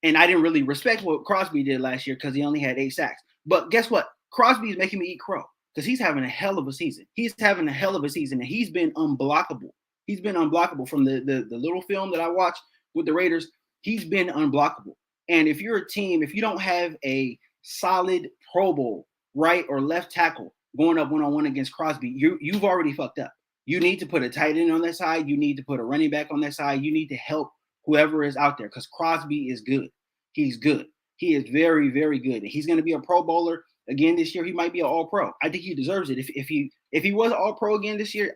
And I didn't really respect what Crosby did last year because he only had 8 sacks. But guess what? Crosby is making me eat crow because he's having a hell of a season. And he's been unblockable. He's been unblockable from the little film that I watched with the Raiders. He's been unblockable. And if you're a team, if you don't have a solid Pro Bowl right or left tackle going up one-on-one against Crosby, you've already fucked up. You need to put a tight end on that side. You need to put a running back on that side. You need to help whoever is out there because Crosby is good. He's good. He is very, very good. And he's going to be a Pro Bowler again this year. He might be an All-Pro. I think he deserves it. If he was an All-Pro again this year,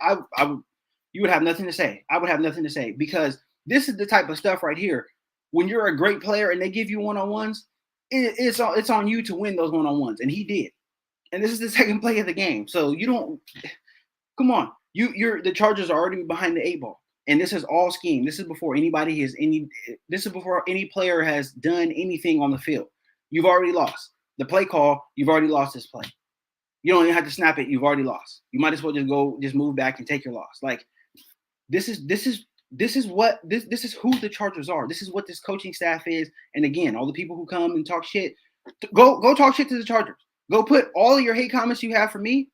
you would have nothing to say. I would have nothing to say because this is the type of stuff right here. When you're a great player and they give you one-on-ones, it's on you to win those one-on-ones, and he did. And this is the second play of the game, so you don't. Come on, the Chargers are already behind the 8 ball, and this is all scheme. This is before anybody has any. This is before any player has done anything on the field. You've already lost the play call. You've already lost this play. You don't even have to snap it. You've already lost. You might as well just move back and take your loss. Like this is who the Chargers are. This is what this coaching staff is. And again, all the people who come and talk shit, go talk shit to the Chargers. Go put all of your hate comments you have for me,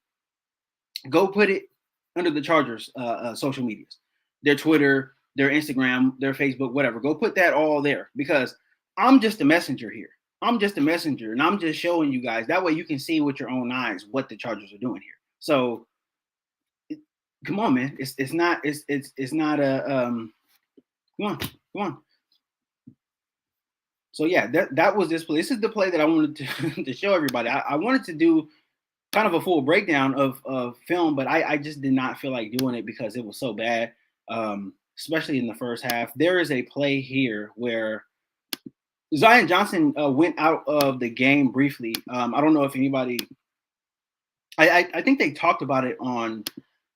go put it under the Chargers social medias, their Twitter, their Instagram, their Facebook, whatever. Go put that all there because I'm just a messenger here. I'm just a messenger, and I'm just showing you guys. That way you can see with your own eyes what the Chargers are doing here. So come on, man. It's not a come on. So yeah, that was this play. This is the play that I wanted to show everybody. I wanted to do kind of a full breakdown of film, but I just did not feel like doing it because it was so bad, especially in the first half. There is a play here where Zion Johnson went out of the game briefly. I don't know if anybody. I think they talked about it on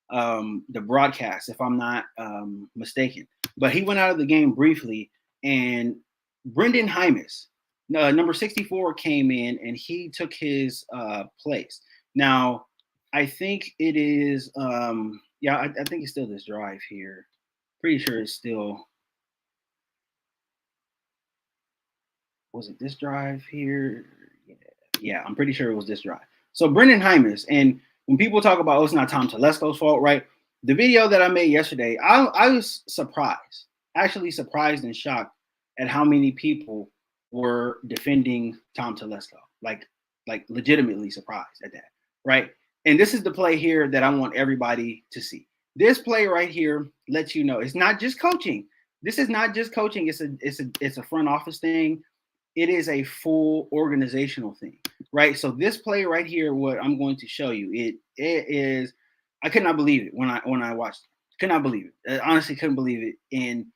the broadcast, if I'm not mistaken. But he went out of the game briefly, and Brendan Hymas, number 64, came in, and he took his place. Now, I think it is, I think it's still this drive here. Pretty sure it's still, was it this drive here? Yeah, I'm pretty sure it was this drive. So Brendan Hymas, and when people talk about, it's not Tom Telesco's fault, right? The video that I made yesterday, I was surprised, actually surprised and shocked at how many people were defending Tom Telesco, like legitimately surprised at that, right? And this is the play here that I want everybody to see. This play right here lets you know it's not just coaching. This is not just coaching. It's a front office thing. It is a full organizational thing, right? So this play right here, what I'm going to show you, it is. I could not believe it when I watched it. Could not believe it. I honestly couldn't believe it. And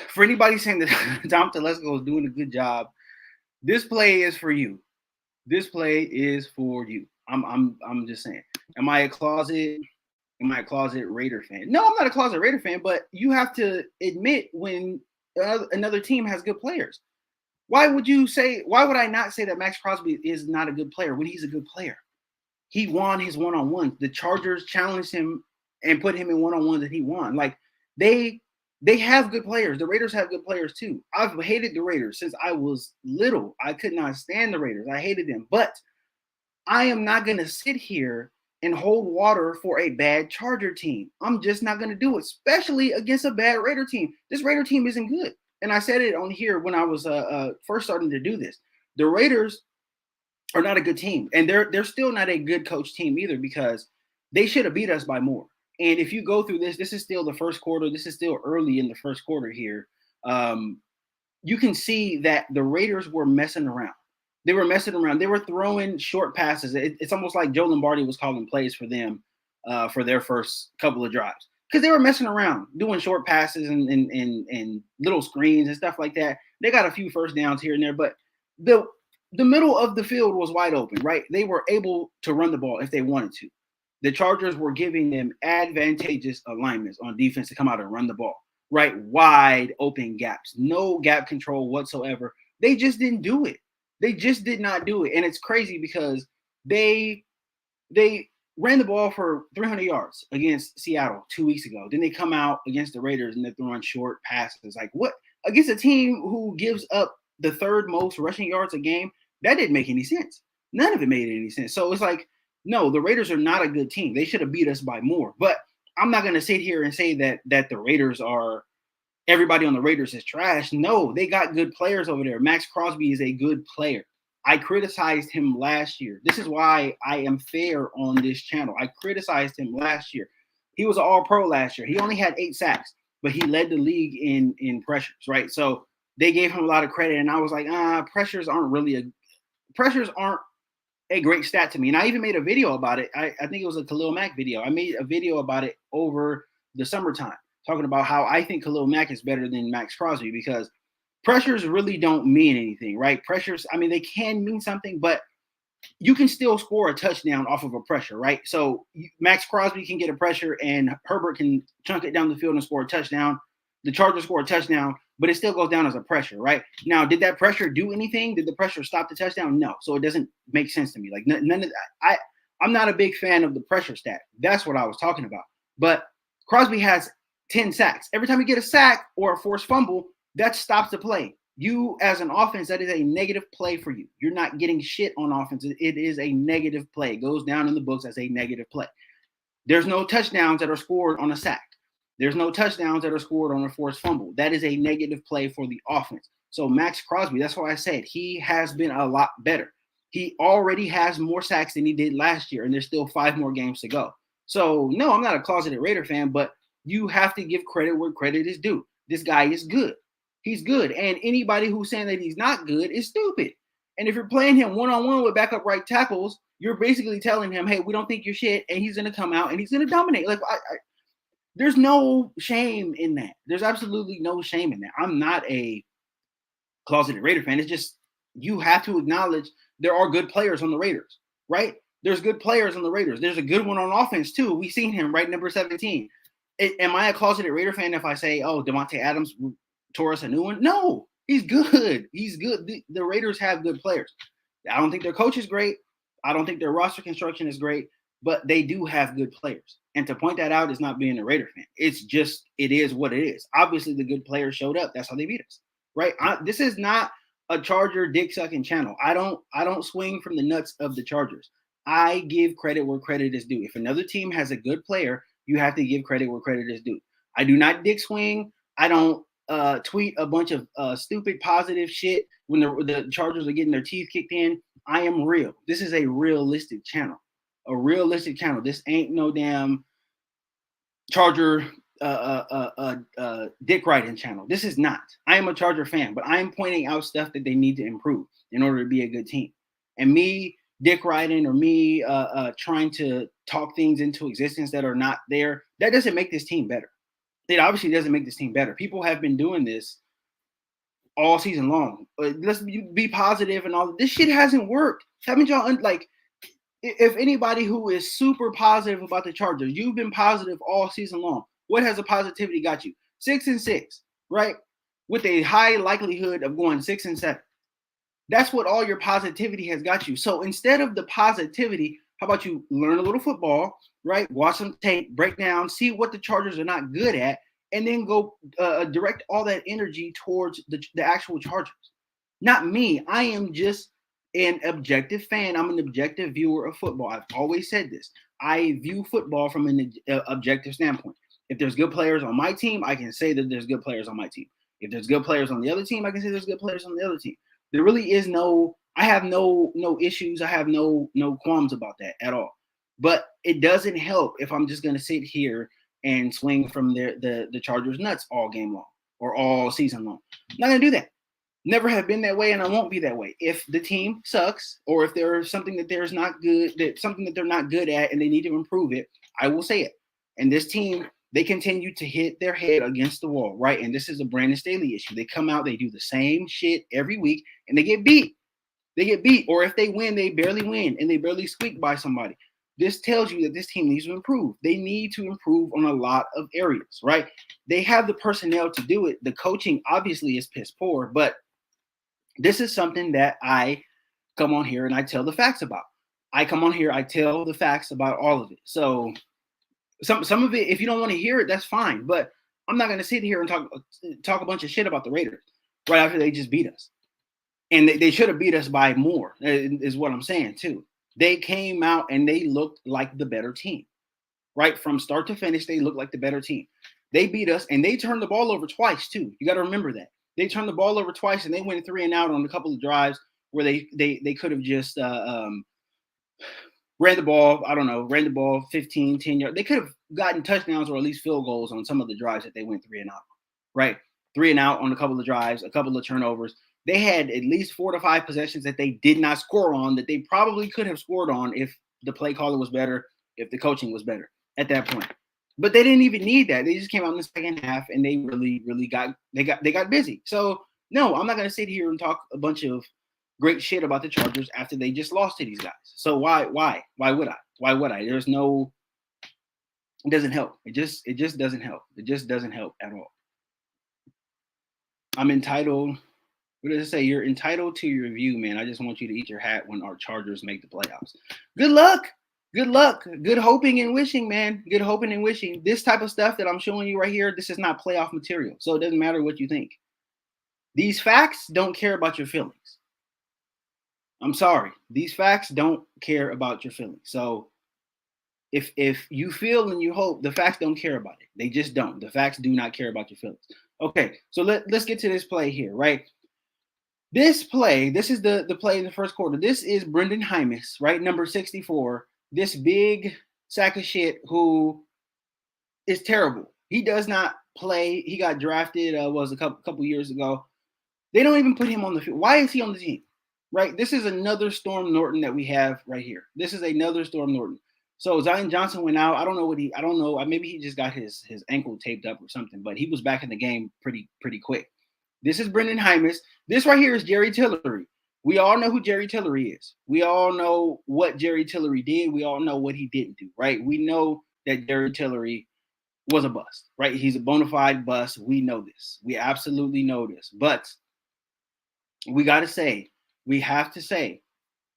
for anybody saying that Tom Telesco is doing a good job, this play is for you. This play is for you. I'm just saying. Am I a closet Raider fan? No, I'm not a closet Raider fan, but you have to admit when another team has good players. Why would I not say that Max Crosby is not a good player when he's a good player? He won his one-on-ones. The Chargers challenged him and put him in one-on-ones that he won. Like they have good players. The Raiders have good players too. I've hated the Raiders since I was little. I could not stand the Raiders. I hated them. But I am not going to sit here and hold water for a bad Charger team. I'm just not going to do it, especially against a bad Raider team. This Raider team isn't good. And I said it on here when I was first starting to do this. The Raiders are not a good team, and they're still not a good coach team either because they should have beat us by more. And if you go through this is still the first quarter. This is still early in the first quarter here. You can see that the Raiders were messing around. They were messing around. They were throwing short passes. It's almost like Joe Lombardi was calling plays for them for their first couple of drives. because they were messing around, doing short passes and little screens and stuff like that. They got a few first downs here and there, but the middle of the field was wide open, right? They were able to run the ball if they wanted to. The Chargers were giving them advantageous alignments on defense to come out and run the ball, right? Wide open gaps, no gap control whatsoever. They just didn't do it. They just did not do it. And it's crazy because they ran the ball for 300 yards against Seattle 2 weeks ago. Then they come out against the Raiders and they're throwing short passes. Like, what? Against a team who gives up the third most rushing yards a game, that didn't make any sense. None of it made any sense. So it's like, no, the Raiders are not a good team. They should have beat us by more. But I'm not going to sit here and say that the Raiders are – everybody on the Raiders is trash. No, they got good players over there. Max Crosby is a good player. I criticized him last year. This is why I am fair on this channel. I criticized him last year. He was an all-pro last year. He only had 8 sacks, but he led the league in pressures, right? So they gave him a lot of credit, and I was like, pressures aren't a great stat to me. And I even made a video about it. I think it was a Khalil Mack video. I made a video about it over the summertime, talking about how I think Khalil Mack is better than Max Crosby because pressures really don't mean anything, right? Pressures, I mean, they can mean something, but you can still score a touchdown off of a pressure, right? So Max Crosby can get a pressure and Herbert can chunk it down the field and score a touchdown. The Chargers score a touchdown, but it still goes down as a pressure, right? Now, did that pressure do anything? Did the pressure stop the touchdown? No. So it doesn't make sense to me. Like none of that. I'm not a big fan of the pressure stat. That's what I was talking about. But Crosby has 10 sacks. Every time you get a sack or a forced fumble, that stops the play. You, as an offense, that is a negative play for you. You're not getting shit on offense. It is a negative play. It goes down in the books as a negative play. There's no touchdowns that are scored on a sack. There's no touchdowns that are scored on a forced fumble. That is a negative play for the offense. So Max Crosby, that's why I said he has been a lot better. He already has more sacks than he did last year, and there's still 5 more games to go. So, no, I'm not a closeted Raider fan, but you have to give credit where credit is due. This guy is good. He's good. And anybody who's saying that he's not good is stupid. And if you're playing him one-on-one with backup right tackles, you're basically telling him, hey, we don't think you're shit, and he's going to come out and he's going to dominate. Like, there's no shame in that. There's absolutely no shame in that. I'm not a closeted Raider fan. It's just you have to acknowledge there are good players on the Raiders, right? There's good players on the Raiders. There's a good one on offense, too. We've seen him, right? Number 17. Am I a closeted Raider fan if I say, oh, Devontae Adams tore us a new one? No, he's good. He's good. The Raiders have good players. I don't think their coach is great. I don't think their roster construction is great, but they do have good players. And to point that out is not being a Raider fan. It's just, it is what it is. Obviously, the good players showed up. That's how they beat us, right? This is not a Charger dick-sucking channel. I don't swing from the nuts of the Chargers. I give credit where credit is due. If another team has a good player, you have to give credit where credit is due. I do not dick swing. I don't tweet a bunch of stupid positive shit when the Chargers are getting their teeth kicked in. I am real. This is a realistic channel. A realistic channel. This ain't no damn Charger dick riding channel. This is not. I am a Charger fan, but I am pointing out stuff that they need to improve in order to be a good team. And me dick riding or me trying to talk things into existence that are not there, that doesn't make this team better. It obviously doesn't make this team better. People have been doing this all season long. Let's be positive and all. This shit hasn't worked. Haven't y'all, like, if anybody who is super positive about the Chargers, you've been positive all season long. What has the positivity got you? 6-6, right? With a high likelihood of going 6-7. That's what all your positivity has got you. So instead of the positivity, how about you learn a little football, right? Watch some tape, break down, see what the Chargers are not good at, and then go direct all that energy towards the actual Chargers. Not me. I am just an objective fan. I'm an objective viewer of football. I've always said this. I view football from an objective standpoint. If there's good players on my team, I can say that there's good players on my team. If there's good players on the other team, I can say there's good players on the other team. There really is I have no issues. I have no qualms about that at all. But it doesn't help if I'm just going to sit here and swing from the Chargers nuts all game long or all season long. I'm not going to do that. Never have been that way, and I won't be that way. If the team sucks, or if there's something that something that they're not good at, and they need to improve it, I will say it. And this team, They continue to hit their head against the wall, right? And this is a Brandon Staley issue. They come out, they do the same shit every week, and they get beat. They get beat, or if they win, they barely win, and they barely squeak by somebody. This tells you that this team needs to improve. They need to improve on a lot of areas, right? They have the personnel to do it. The coaching obviously is piss poor, but this is something that I come on here and I tell the facts about. I come on here, I tell the facts about all of it. So some of it, if you don't want to hear it, that's fine. But I'm not going to sit here and talk a bunch of shit about the Raiders right after they just beat us. And they should have beat us by more, is what I'm saying too. They came out and they looked like the better team, right? From start to finish, they looked like the better team. They beat us and they turned the ball over twice too. You got to remember that. They turned the ball over twice and they went 3 and out on a couple of drives where they could have just ran the ball, ran the ball 15, 10 yards. They could have gotten touchdowns or at least field goals on some of the drives that they went 3 and out, right? 3 and out on a couple of drives, a couple of turnovers. They had at least 4 to 5 possessions that they did not score on that they probably could have scored on if the play caller was better, if the coaching was better at that point. But they didn't even need that. They just came out in the second half and they really got busy. So no, I'm not going to sit here and talk a bunch of great shit about the Chargers after they just lost to these guys. So why would I? Why would I? It doesn't help. It just doesn't help. It just doesn't help at all. I'm entitled. What does it say? You're entitled to your view, man. I just want you to eat your hat when our Chargers make the playoffs. Good luck. Good luck. Good hoping and wishing, man. Good hoping and wishing. This type of stuff that I'm showing you right here, this is not playoff material. So it doesn't matter what you think. These facts don't care about your feelings. I'm sorry. These facts don't care about your feelings. So if you feel and you hope, the facts don't care about it. They just don't. The facts do not care about your feelings. Okay, so let's get to this play here, right? This play, this is the play in the first quarter. This is Brendan Hymus, right? Number 64. This big sack of shit who is terrible. He does not play. He got drafted was a couple years ago. They don't even put him on the field. Why is he on the team? Right? This is another Storm Norton that we have right here. This is another Storm Norton. So Zion Johnson went out. I don't know. Maybe he just got his ankle taped up or something, but he was back in the game pretty quick. This is Brendan Hymus. This right here is Jerry Tillery. We all know who Jerry Tillery is. We all know what Jerry Tillery did. We all know what he didn't do, right? We know that Jerry Tillery was a bust, right? He's a bona fide bust. We know this. We absolutely know this. But we have to say,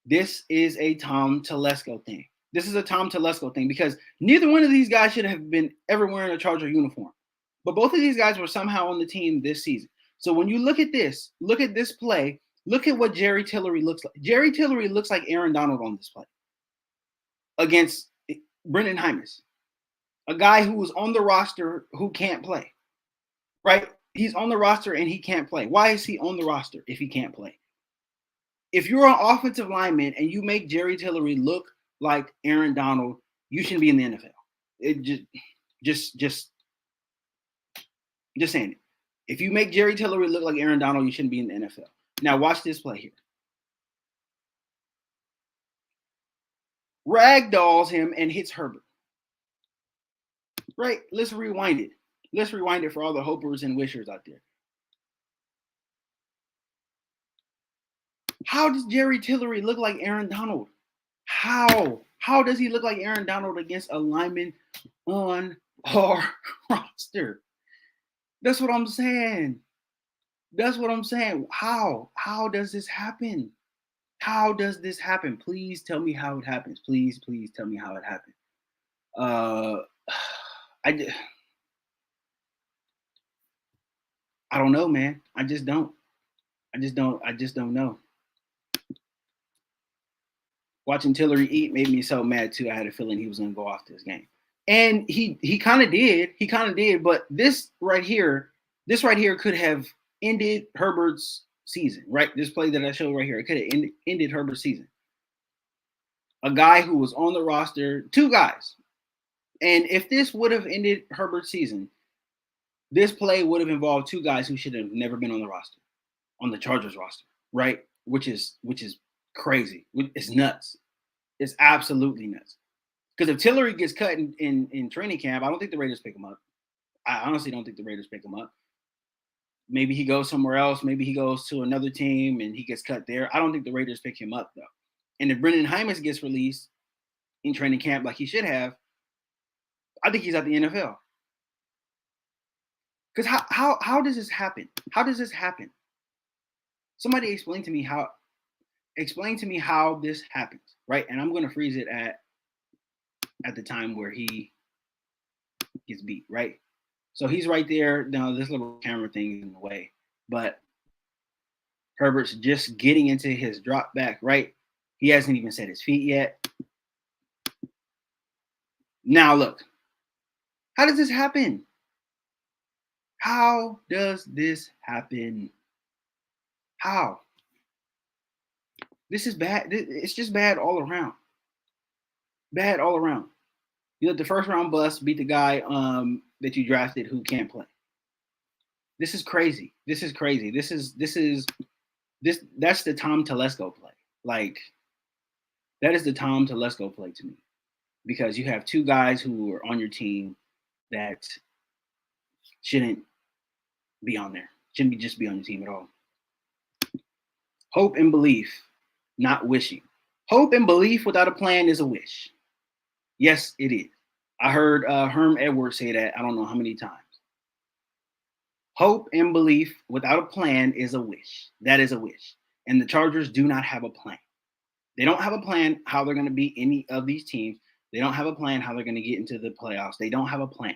this is a Tom Telesco thing. This is a Tom Telesco thing because neither one of these guys should have been ever wearing a Charger uniform. But both of these guys were somehow on the team this season. So when you look at this play, look at what Jerry Tillery looks like. Jerry Tillery looks like Aaron Donald on this play against Brendan Hymus, a guy who was on the roster who can't play, right? He's on the roster and he can't play. Why is he on the roster if he can't play? If you're an offensive lineman and you make Jerry Tillery look like Aaron Donald, you shouldn't be in the NFL. It just saying it. If you make Jerry Tillery look like Aaron Donald, you shouldn't be in the NFL. Now watch this play here. Ragdolls him and hits Herbert. Right? Let's rewind it. Let's rewind it for all the hopers and wishers out there. How does Jerry Tillery look like Aaron Donald? How? How does he look like Aaron Donald against a lineman on our roster? That's what I'm saying. How? How does this happen? How does this happen? Please tell me how it happens. Please tell me how it happened. I don't know, man. I just don't know. Watching Tillery eat made me so mad too. I had a feeling he was going to go off this game. And he kind of did. He kind of did. But this right here could have ended Herbert's season, right? This play that I showed right here, it could have ended Herbert's season. A guy who was on the roster, 2 guys. And if this would have ended Herbert's season, this play would have involved 2 guys who should have never been on the roster, on the Chargers roster, right? Which is crazy. It's nuts. It's absolutely nuts. Because if Tillery gets cut in training camp, I don't think the Raiders pick him up. I honestly don't think the Raiders pick him up. Maybe he goes somewhere else. Maybe he goes to another team and he gets cut there. I don't think the Raiders pick him up though. And if Brendan Hymus gets released in training camp like he should have, I think he's at the NFL. Because how does this happen? How does this happen? Somebody explain to me how this happens, right? And I'm gonna freeze it at the time where he gets beat, right? So he's right there. Now this little camera thing is in the way, but Herbert's just getting into his drop back, right? He hasn't even set his feet yet. Now look, how does this happen? How does this happen? How? This is bad. It's just bad all around. Bad all around. You let the first round bust beat the guy that you drafted who can't play. This is crazy. This is crazy. That's the Tom Telesco play. Like, that is the Tom Telesco play to me. Because you have two guys who are on your team that shouldn't be on there. Shouldn't be on your team at all. Hope and belief, not wishing. Hope and belief without a plan is a wish. Yes, it is. I heard Herm Edwards say that I don't know how many times. Hope and belief without a plan is a wish. That is a wish. And the Chargers do not have a plan. They don't have a plan how they're going to beat any of these teams. They don't have a plan how they're going to get into the playoffs. They don't have a plan.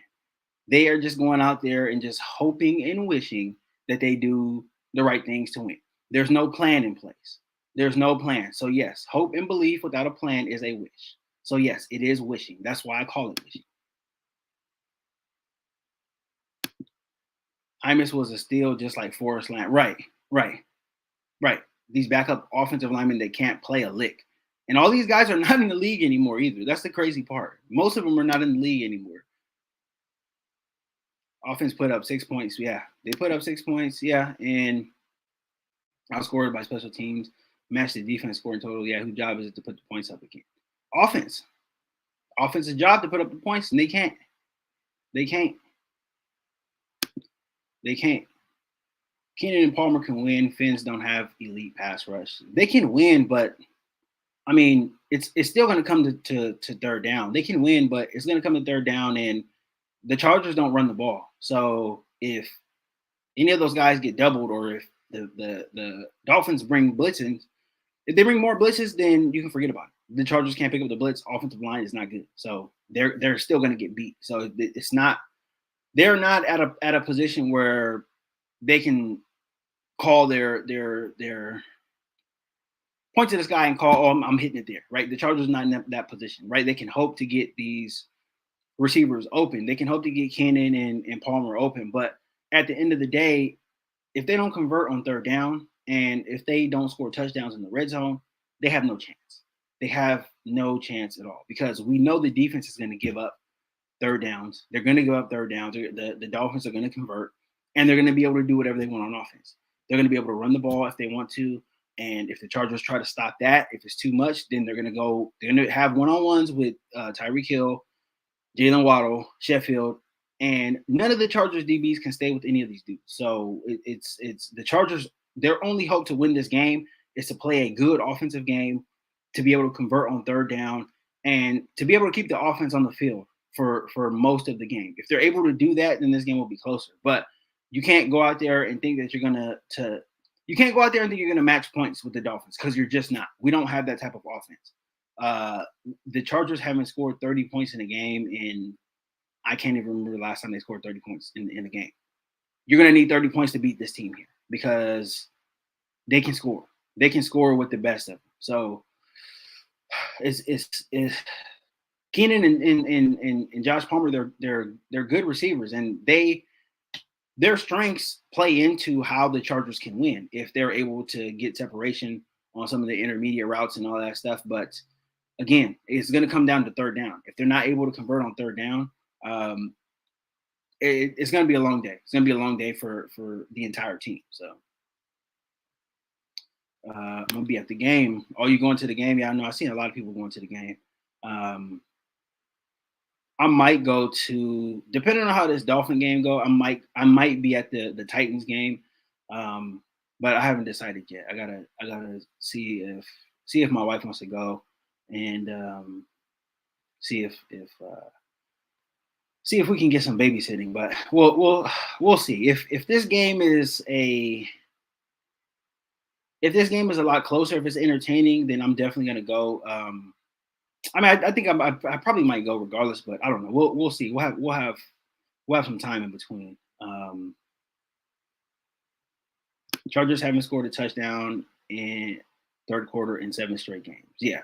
They are just going out there and just hoping and wishing that they do the right things to win. There's no plan in place. There's no plan. So yes, hope and belief without a plan is a wish. So yes, it is wishing. That's why I call it wishing. Hymus was a steal just like Forrest Lamb. Right. These backup offensive linemen, they can't play a lick. And all these guys are not in the league anymore either. That's the crazy part. Most of them are not in the league anymore. Offense put up 6 points. Yeah, they put up 6 points. Yeah, and outscored by special teams. Matched the defense score in total. Yeah, whose job is it to put the points up again? Offensive job to put up the points, and they can't. Keenan and Palmer can win. Finns don't have elite pass rush. They can win, but I mean, it's still going to come to third down. They can win, but it's going to come to third down, and the Chargers don't run the ball. So if any of those guys get doubled, or if the Dolphins bring blitzing, if they bring more blitzes, then you can forget about it. The Chargers can't pick up the blitz. Offensive line is not good, so they're still going to get beat. So it's not. They're not at a position where they can call their point to this guy and call, oh, I'm hitting it there, right? The Chargers not in that position, right? They can hope to get these receivers open. They can hope to get Keenan and Palmer open. But at the end of the day, if they don't convert on third down and if they don't score touchdowns in the red zone, they have no chance. They have no chance at all because we know the defense is going to give up third downs. They're going to give up third downs. The Dolphins are going to convert, and they're going to be able to do whatever they want on offense. They're going to be able to run the ball if they want to. And if the Chargers try to stop that, if it's too much, then they're going to have one-on-ones with Tyreek Hill, Jalen Waddle, Sheffield, and none of the Chargers DBs can stay with any of these dudes. So it's the Chargers. Their only hope to win this game is to play a good offensive game, to be able to convert on third down, and to be able to keep the offense on the field for most of the game. If they're able to do that, then this game will be closer. But you can't go out there and think that you're going to you can't go out there and think you're going to match points with the Dolphins because you're just not. We don't have that type of offense. The Chargers haven't scored 30 points in a game, and I can't even remember the last time they scored 30 points in a game. You're going to need 30 points to beat this team here because they can score. They can score with the best of them. So it's Keenan and Josh Palmer, they're good receivers, and their strengths play into how the Chargers can win if they're able to get separation on some of the intermediate routes and all that stuff. But again, it's going to come down to third down. If they're not able to convert on third down, it's going to be a long day. It's going to be a long day for the entire team. So I'm going to be at the game. Oh, you going to the game? Yeah, I know. I've seen a lot of people going to the game. I'm I might go to, depending on how this Dolphin game go. I might be at the Titans game, but I haven't decided yet. I gotta see if my wife wants to go, and see if we can get some babysitting. But we'll see. If this game is a lot closer, if it's entertaining, then I'm definitely gonna go. I mean, I think I probably might go regardless, but I don't know. We'll see. We'll have some time in between. Chargers haven't scored a touchdown in third quarter in 7 straight games. Yeah,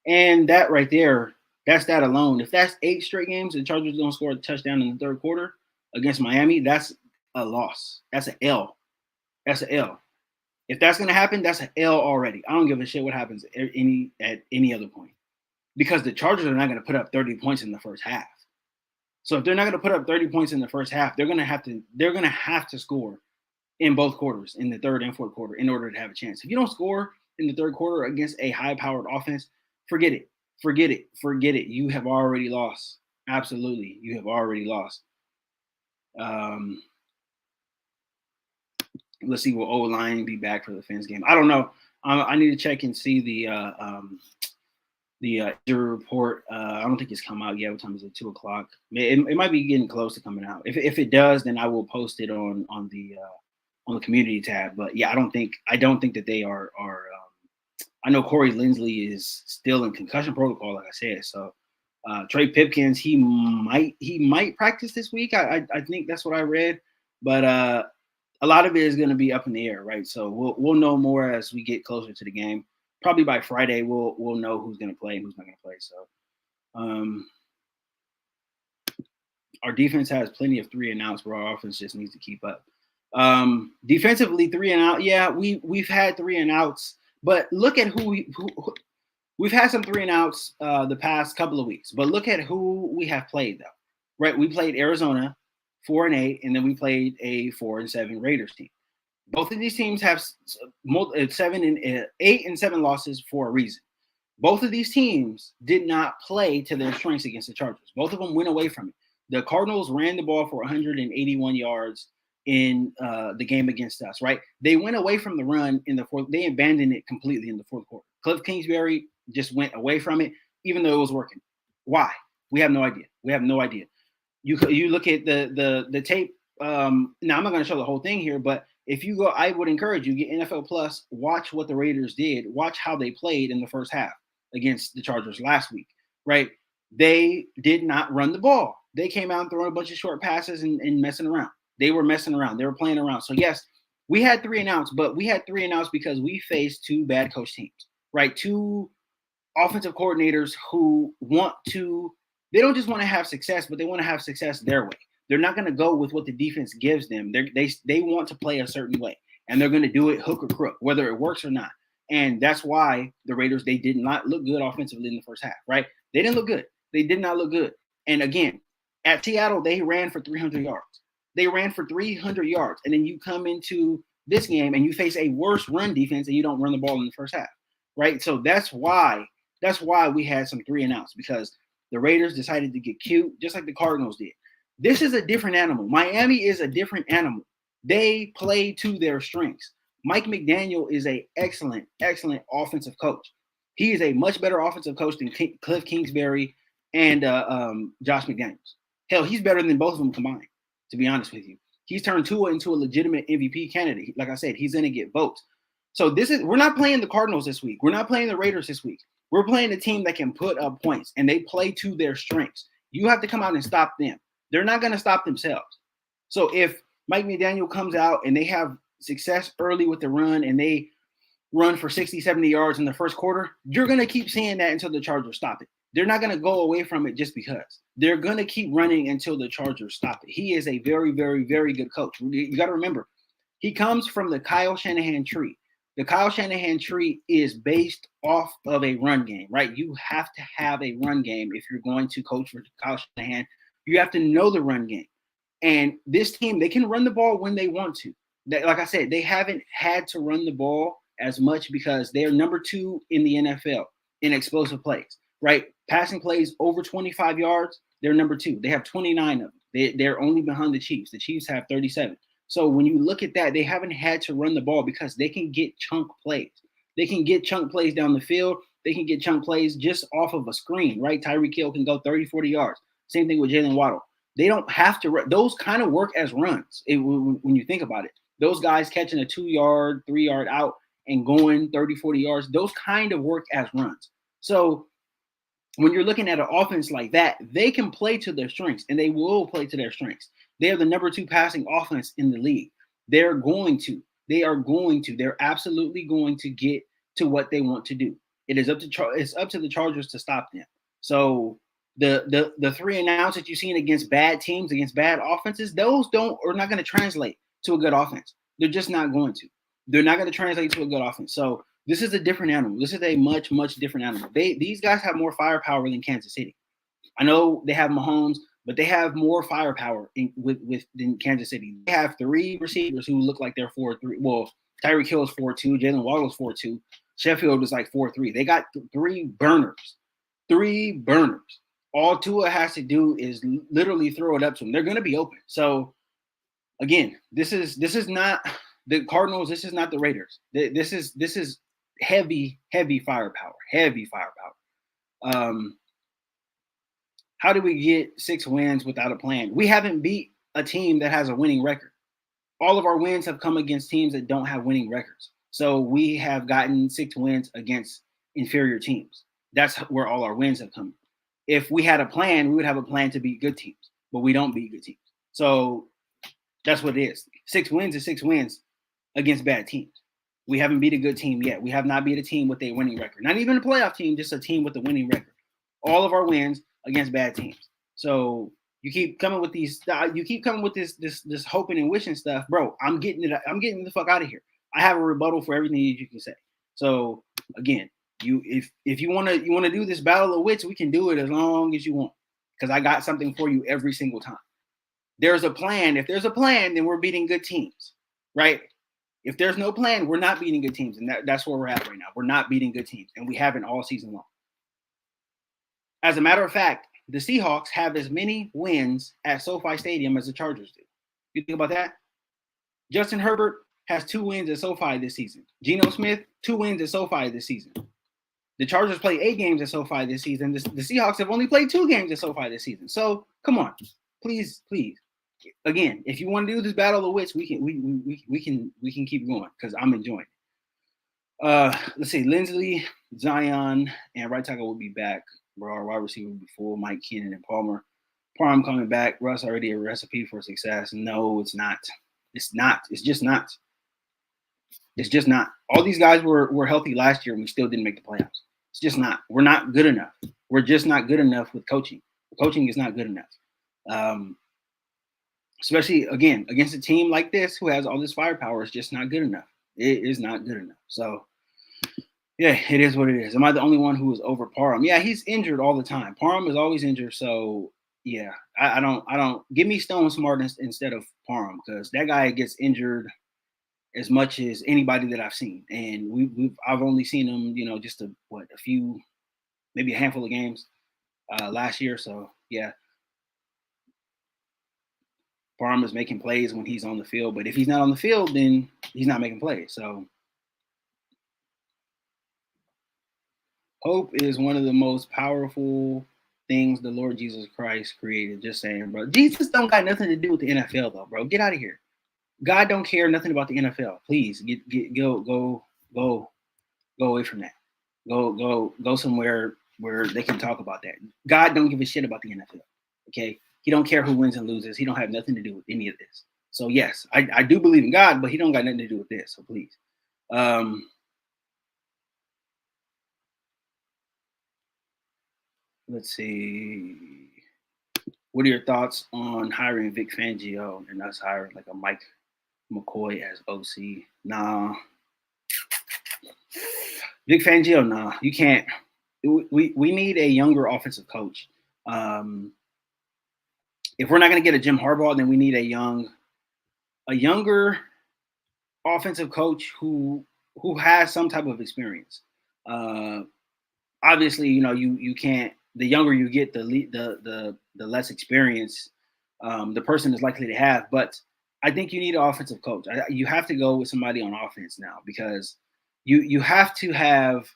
and that right there, that's that alone. If that's 8 straight games, the Chargers don't score a touchdown in the third quarter against Miami, that's a loss. That's an L. That's an L. If that's gonna happen, that's an L already. I don't give a shit what happens at any other point, because the Chargers are not going to put up 30 points in the first half. So if they're not going to put up 30 points in the first half, they're going to have to score in both quarters, in the third and fourth quarter, in order to have a chance. If you don't score in the third quarter against a high-powered offense, forget it. Forget it. Forget it. You have already lost. Absolutely, you have already lost. Let's see, will O-line be back for the Fins game? I don't know. I need to check and see the injury report. I don't think it's come out yet. What time is it? 2:00. It might be getting close to coming out. If it does, then I will post it on the community tab. But yeah, I don't think that they are. I know Corey Linsley is still in concussion protocol, like I said. So Trey Pipkins, he might practice this week. I think that's what I read. But a lot of it is going to be up in the air, right? So we'll know more as we get closer to the game. Probably by Friday, we'll know who's going to play and who's not going to play. So, our defense has plenty of 3 and outs, but our offense just needs to keep up. Defensively, 3 and out. Yeah, we've had 3 and outs, but look at who we've had some 3 and outs the past couple of weeks. But look at who we have played, though. Right? We played Arizona 4-8, and then we played a 4-7 Raiders team. Both of these teams have 8 and 7 losses for a reason. Both of these teams did not play to their strengths against the Chargers. Both of them went away from it. The Cardinals ran the ball for 181 yards in the game against us, right? They went away from the run in the fourth. They abandoned it completely in the fourth quarter. Cliff Kingsbury just went away from it, even though it was working. Why? We have no idea. We have no idea. You look at the tape. Now, I'm not going to show the whole thing here, but if you go, I would encourage you, get NFL Plus, watch what the Raiders did, watch how they played in the first half against the Chargers last week, right? They did not run the ball. They came out and throwing a bunch of short passes and messing around. They were messing around. They were playing around. So, yes, we had 3 and outs, but we had 3 and outs because we faced 2 bad coach teams, right? 2 offensive coordinators who they don't just want to have success, but they want to have success their way. They're not going to go with what the defense gives them. They want to play a certain way, and they're going to do it hook or crook, whether it works or not. And that's why the Raiders, they did not look good offensively in the first half, right? They didn't look good. They did not look good. And again, at Seattle, they ran for 300 yards. They ran for 300 yards. And then you come into this game and you face a worse run defense and you don't run the ball in the first half, right? So that's why we had some 3 and outs, because the Raiders decided to get cute, just like the Cardinals did. This is a different animal. Miami is a different animal. They play to their strengths. Mike McDaniel is an excellent, excellent offensive coach. He is a much better offensive coach than Cliff Kingsbury and Josh McDaniels. Hell, he's better than both of them combined, to be honest with you. He's turned Tua into a legitimate MVP candidate. Like I said, he's going to get votes. So we're not playing the Cardinals this week. We're not playing the Raiders this week. We're playing a team that can put up points, and they play to their strengths. You have to come out and stop them. They're not going to stop themselves. So if Mike McDaniel comes out and they have success early with the run and they run for 60, 70 yards in the first quarter, you're going to keep seeing that until the Chargers stop it. They're not going to go away from it just because. They're going to keep running until the Chargers stop it. He is a very, very, very good coach. You got to remember, he comes from the Kyle Shanahan tree. The Kyle Shanahan tree is based off of a run game, right? You have to have a run game if you're going to coach for Kyle Shanahan. You have to know the run game. And this team, they can run the ball when they want to. Like I said, they haven't had to run the ball as much because they are number 2 in the NFL in explosive plays. right? Passing plays over 25 yards, they're number 2. They have 29 of them. They're only behind the Chiefs. The Chiefs have 37. So when you look at that, they haven't had to run the ball because they can get chunk plays. They can get chunk plays down the field. They can get chunk plays just off of a screen, right? Tyreek Hill can go 30, 40 yards. Same thing with Jalen Waddle. They don't have to run. Those kind of work as runs when you think about it. Those guys catching a 2-yard, 3-yard out and going 30, 40 yards, those kind of work as runs. So when you're looking at an offense like that, they can play to their strengths, and they will play to their strengths. They are the number 2 passing offense in the league. They're going to. They are going to. They're absolutely going to get to what they want to do. It's up to the Chargers to stop them. So the 3 and outs that you've seen against bad teams, against bad offenses, those are not going to translate to a good offense. They're just not going to. They're not going to translate to a good offense. So this is a different animal. This is a much, much different animal. These guys have more firepower than Kansas City. I know they have Mahomes, but they have more firepower than Kansas City. They have 3 receivers who look like they're 4-3. Well, Tyreek Hill is 4-2. Jalen Waddle is 4-2. Sheffield is like 4-3. They got 3 burners. 3 burners. All Tua has to do is literally throw it up to them. They're going to be open. So, again, this is not the Cardinals. This is not the Raiders. This is heavy firepower. Heavy firepower. How do we get 6 wins without a plan? We haven't beat a team that has a winning record. All of our wins have come against teams that don't have winning records. So we have gotten 6 wins against inferior teams. That's where all our wins have come. If we had a plan, we would have a plan to beat good teams, but we don't beat good teams. So that's what it is. 6 wins is 6 wins against bad teams. We haven't beat a good team yet. We have not beat a team with a winning record. Not even a playoff team, just a team with a winning record. All of our wins against bad teams. So you keep coming with these. You keep coming with this hoping and wishing stuff, bro. I'm getting the fuck out of here. I have a rebuttal for everything you can say. So again, if you want to do this battle of wits, we can do it as long as you want, because I got something for you every single time. There's a plan. If there's a plan, then we're beating good teams, right? If there's no plan, we're not beating good teams, and that's where we're at right now. We're not beating good teams, and we haven't all season long. As a matter of fact, the Seahawks have as many wins at SoFi Stadium as the Chargers do. You think about that? Justin Herbert has 2 wins at SoFi this season. Geno Smith, 2 wins at SoFi this season. The Chargers play 8 games at SoFi this season. The Seahawks have only played 2 games at SoFi this season. So come on, please. Again, if you want to do this battle of wits, we can keep going because I'm enjoying it. Let's see, Lindsley, Zion, and right tackle will be back. Our wide receiver will be full. Mike Keenan and Palmer. Parham coming back. Russ already a recipe for success. No, it's not. It's not. It's just not. It's just not. All these guys were healthy last year, and we still didn't make the playoffs. It's just not. We're not good enough. We're just not good enough with coaching. Coaching is not good enough. Especially, again, against a team like this who has all this firepower, it's just not good enough. It is not good enough. So, yeah, it is what it is. Am I the only one who is over Parham? Yeah, he's injured all the time. Parham is always injured. So, yeah, I don't give me Stone Smart instead of Parham, because that guy gets injured as much as anybody that I've seen. And I've only seen him, just a few, maybe a handful of games last year. So, yeah. Parham is making plays when he's on the field, but if he's not on the field, then he's not making plays. So hope is one of the most powerful things the Lord Jesus Christ created. Just saying, bro. Jesus don't got nothing to do with the NFL, though, bro. Get out of here. God don't care nothing about the NFL. Please go away from that. Go somewhere where they can talk about that. God don't give a shit about the NFL. Okay. He don't care who wins and loses. He don't have nothing to do with any of this. So yes, I do believe in God, but he don't got nothing to do with this. So please. Let's see. What are your thoughts on hiring Vic Fangio and us hiring like a Mike McCoy as OC? Nah. Vic Fangio, nah. You can't. We need a younger offensive coach. If we're not going to get a Jim Harbaugh, then we need a younger offensive coach who has some type of experience. obviously, you can't. The younger you get, the less experience the person is likely to have. But I think you need an offensive coach. You have to go with somebody on offense now because you have to have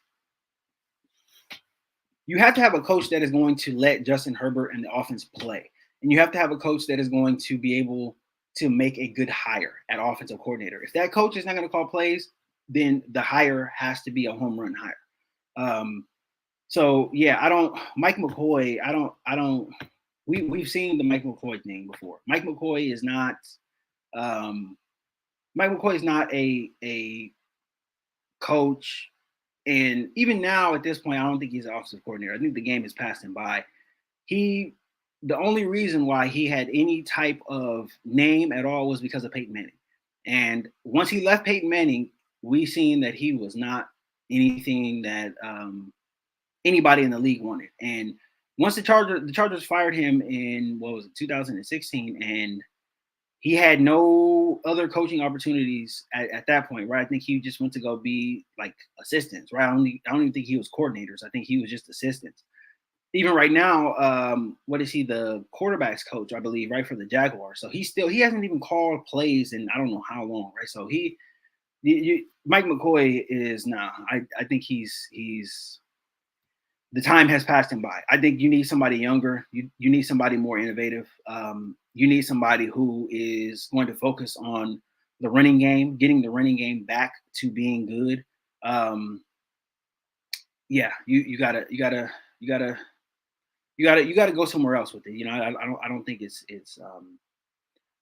a coach that is going to let Justin Herbert and the offense play, and you have to have a coach that is going to be able to make a good hire at offensive coordinator. If that coach is not going to call plays, then the hire has to be a home run hire. So yeah, Mike McCoy. We've seen the Mike McCoy thing before. Mike McCoy is not a coach, and even now at this point, I don't think he's an offensive coordinator. I think the game has passed him by. The only reason why he had any type of name at all was because of Peyton Manning. And once he left Peyton Manning, we seen that he was not anything that anybody in the league wanted. And once the Chargers fired him in 2016, and he had no other coaching opportunities at that point, right? I think he just went to go be like assistants, right? I don't even think he was coordinators. I think he was just assistants. Even right now, what is he? The quarterbacks coach, I believe, right, for the Jaguars. So he hasn't even called plays in I don't know how long, right? So Mike McCoy is I think he's the time has passed him by. I think you need somebody younger. You need somebody more innovative. You need somebody who is going to focus on the running game, getting the running game back to being good. Yeah, you gotta go somewhere else with it. I don't think it's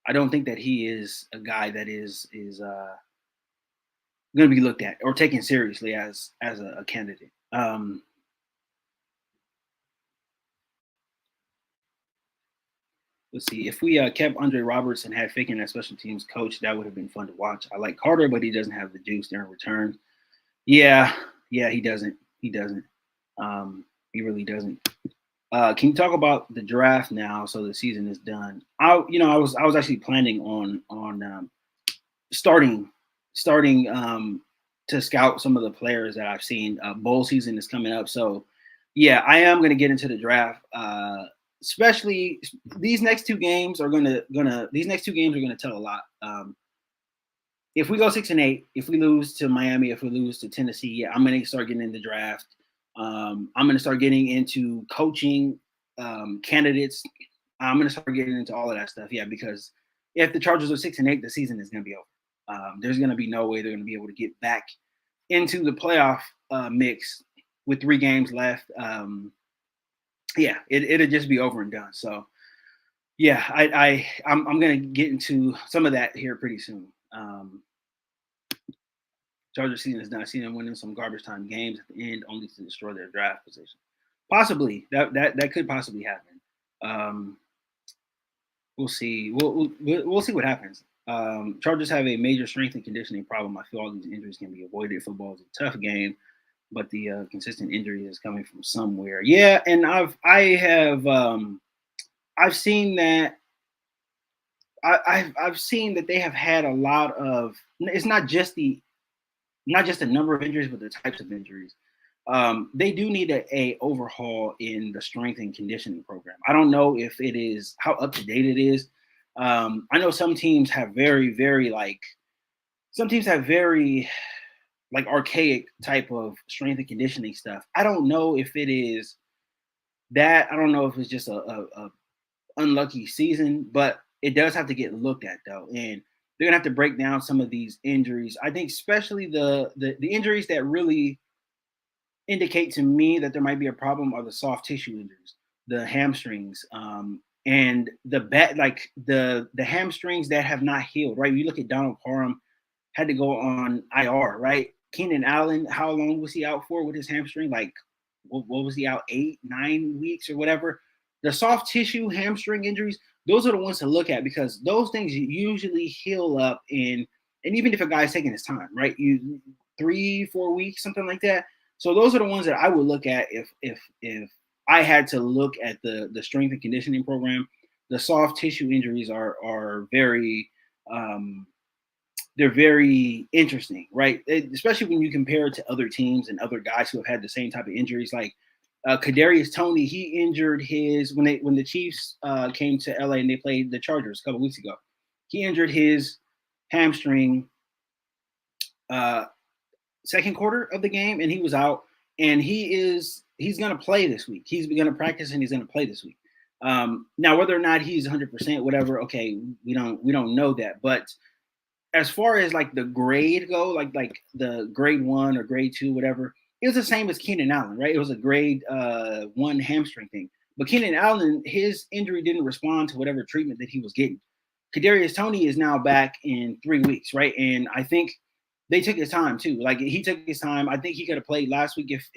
I don't think that he is a guy that is going to be looked at or taken seriously as a candidate. Let's see. If we kept Andre Roberts and had Ficken as special teams coach, that would have been fun to watch. I like Carter, but he doesn't have the juice there in return. Yeah, he doesn't. He doesn't. He really doesn't. Can you talk about the draft now? So the season is done. I was actually planning on starting to scout some of the players that I've seen. Bowl season is coming up, so yeah, I am going to get into the draft. Especially these next two games are gonna tell a lot. If we go 6-8, if we lose to Miami, if we lose to Tennessee, yeah, I'm gonna start getting in the draft. I'm gonna start getting into coaching candidates. I'm gonna start getting into all of that stuff, yeah, because if the Chargers are 6-8, the season is gonna be over. There's gonna be no way they're gonna be able to get back into the playoff mix with 3 games left. Yeah, it'll just be over and done. So, yeah, I'm gonna get into some of that here pretty soon. Chargers season is done. I see them winning some garbage time games at the end, only to destroy their draft position. Possibly that could possibly happen. We'll see. We'll see what happens. Chargers have a major strength and conditioning problem. I feel all these injuries can be avoided. Football is a tough game, but the consistent injury is coming from somewhere. Yeah, and I've seen that. I've seen that they have had a lot of. It's not just the number of injuries, but the types of injuries. They do need a overhaul in the strength and conditioning program. I don't know if it is how up to date it is. I know some teams have very archaic type of strength and conditioning stuff. I don't know if it is that. I don't know if it's just a unlucky season, but it does have to get looked at though. And they're gonna have to break down some of these injuries. I think especially the injuries that really indicate to me that there might be a problem are the soft tissue injuries, the hamstrings, and the hamstrings that have not healed. Right, you look at Donald Parham, had to go on IR. Right, Keenan Allen, how long was he out for with his hamstring? Like, what was he out 8-9 weeks or whatever? The soft tissue hamstring injuries, those are the ones to look at because those things usually heal up and even if a guy's taking his time, right? 3-4 weeks, something like that. So those are the ones that I would look at if I had to look at the strength and conditioning program. The soft tissue injuries are very they're very interesting, right? Especially when you compare it to other teams and other guys who have had the same type of injuries. Like Kadarius Toney, he injured his when the Chiefs came to LA and they played the Chargers a couple weeks ago. He injured his hamstring uh, second quarter of the game, and he was out. And he's going to play this week. He's going to practice and he's going to play this week. Now, whether or not he's 100%, whatever, okay, we don't know that, but as far as like the grade go, like the grade 1 or grade 2, whatever, it was the same as Keenan Allen, right? It was a grade 1 hamstring thing. But Keenan Allen, his injury didn't respond to whatever treatment that he was getting. Kadarius Toney is now back in 3 weeks, right? And I think they took his time too. Like he took his time. I think he could have played last week if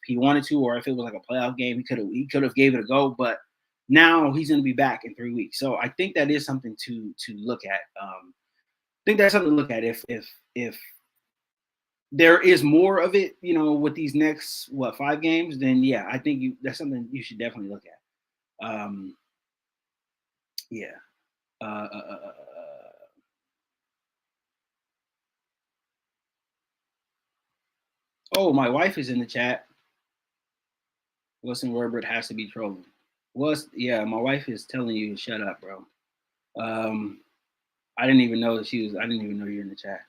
he wanted to, or if it was like a playoff game, he could have gave it a go. But now he's going to be back in 3 weeks. So I think that is something to look at. I think that's something to look at if there is more of it, with these next 5 games, then yeah, I think that's something you should definitely look at. Yeah. Oh, my wife is in the chat. Wilson Herbert has to be trolling. Yeah, my wife is telling you to shut up, bro. I didn't even know that I didn't even know you're in the chat.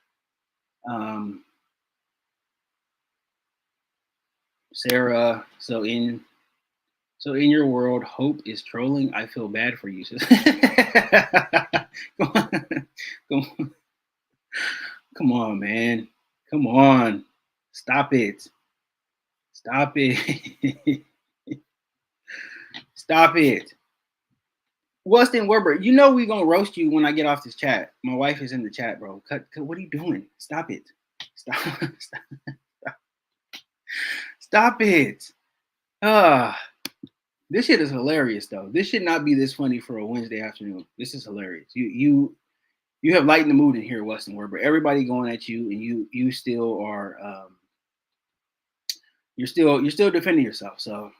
Sarah, so in your world, hope is trolling. I feel bad for you. Come on, man. Come on. Stop it. Stop it. Stop it. Wilson Werbert, we're going to roast you when I get off this chat. My wife is in the chat, bro. Cut. What are you doing? Stop it. Stop it. This shit is hilarious, though. This should not be this funny for a Wednesday afternoon. This is hilarious. You have lightened the mood in here, Wilson Werbert. Everybody going at you, and you still are you're still defending yourself. So,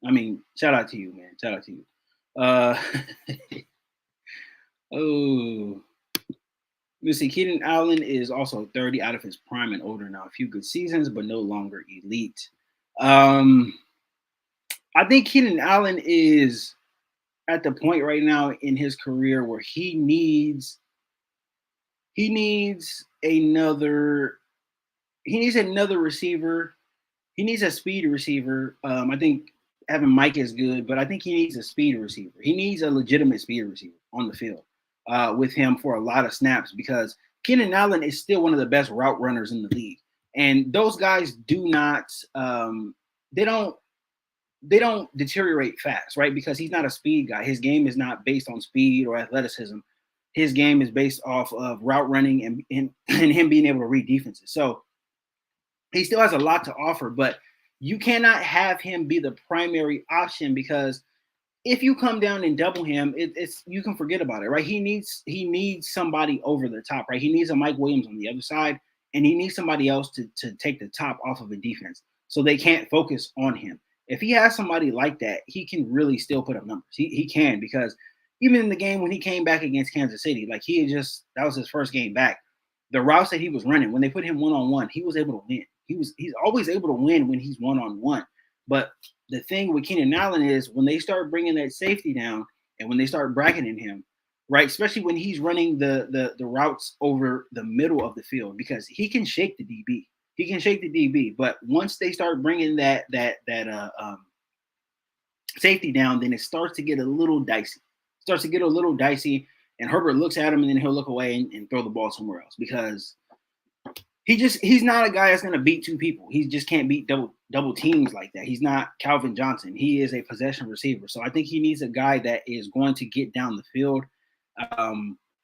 I mean, shout out to you, man. Shout out to you. Oh, let's see. Keenan Allen is also 30, out of his prime and older now. A few good seasons, but no longer elite. I think Keenan Allen is at the point right now in his career where he needs another receiver. He needs a speed receiver. I think having Mike is good, but I think he needs a speed receiver. He needs a legitimate speed receiver on the field with him for a lot of snaps, because Keenan Allen is still one of the best route runners in the league. And those guys do not they don't deteriorate fast, right? Because he's not a speed guy. His game is not based on speed or athleticism. His game is based off of route running and him being able to read defenses. So he still has a lot to offer, but you cannot have him be the primary option, because if you come down and double him, it's you can forget about it, right? He needs somebody over the top, right? He needs a Mike Williams on the other side, and he needs somebody else to take the top off of a defense so they can't focus on him. If he has somebody like that, he can really still put up numbers. He can, because even in the game when he came back against Kansas City, like that was his first game back. The routes that he was running, when they put him one-on-one, he was able to win. He's always able to win when he's one-on-one. But the thing with Keenan Allen is when they start bringing that safety down and when they start bracketing him, right, especially when he's running the routes over the middle of the field, because he can shake the DB. He can shake the DB, but once they start bringing that safety down, then it starts to get a little dicey. And Herbert looks at him, and then he'll look away and throw the ball somewhere else, because he's not a guy that's going to beat two people. He just can't beat double teams like that. He's not Calvin Johnson. He is a possession receiver. So I think he needs a guy that is going to get down the field,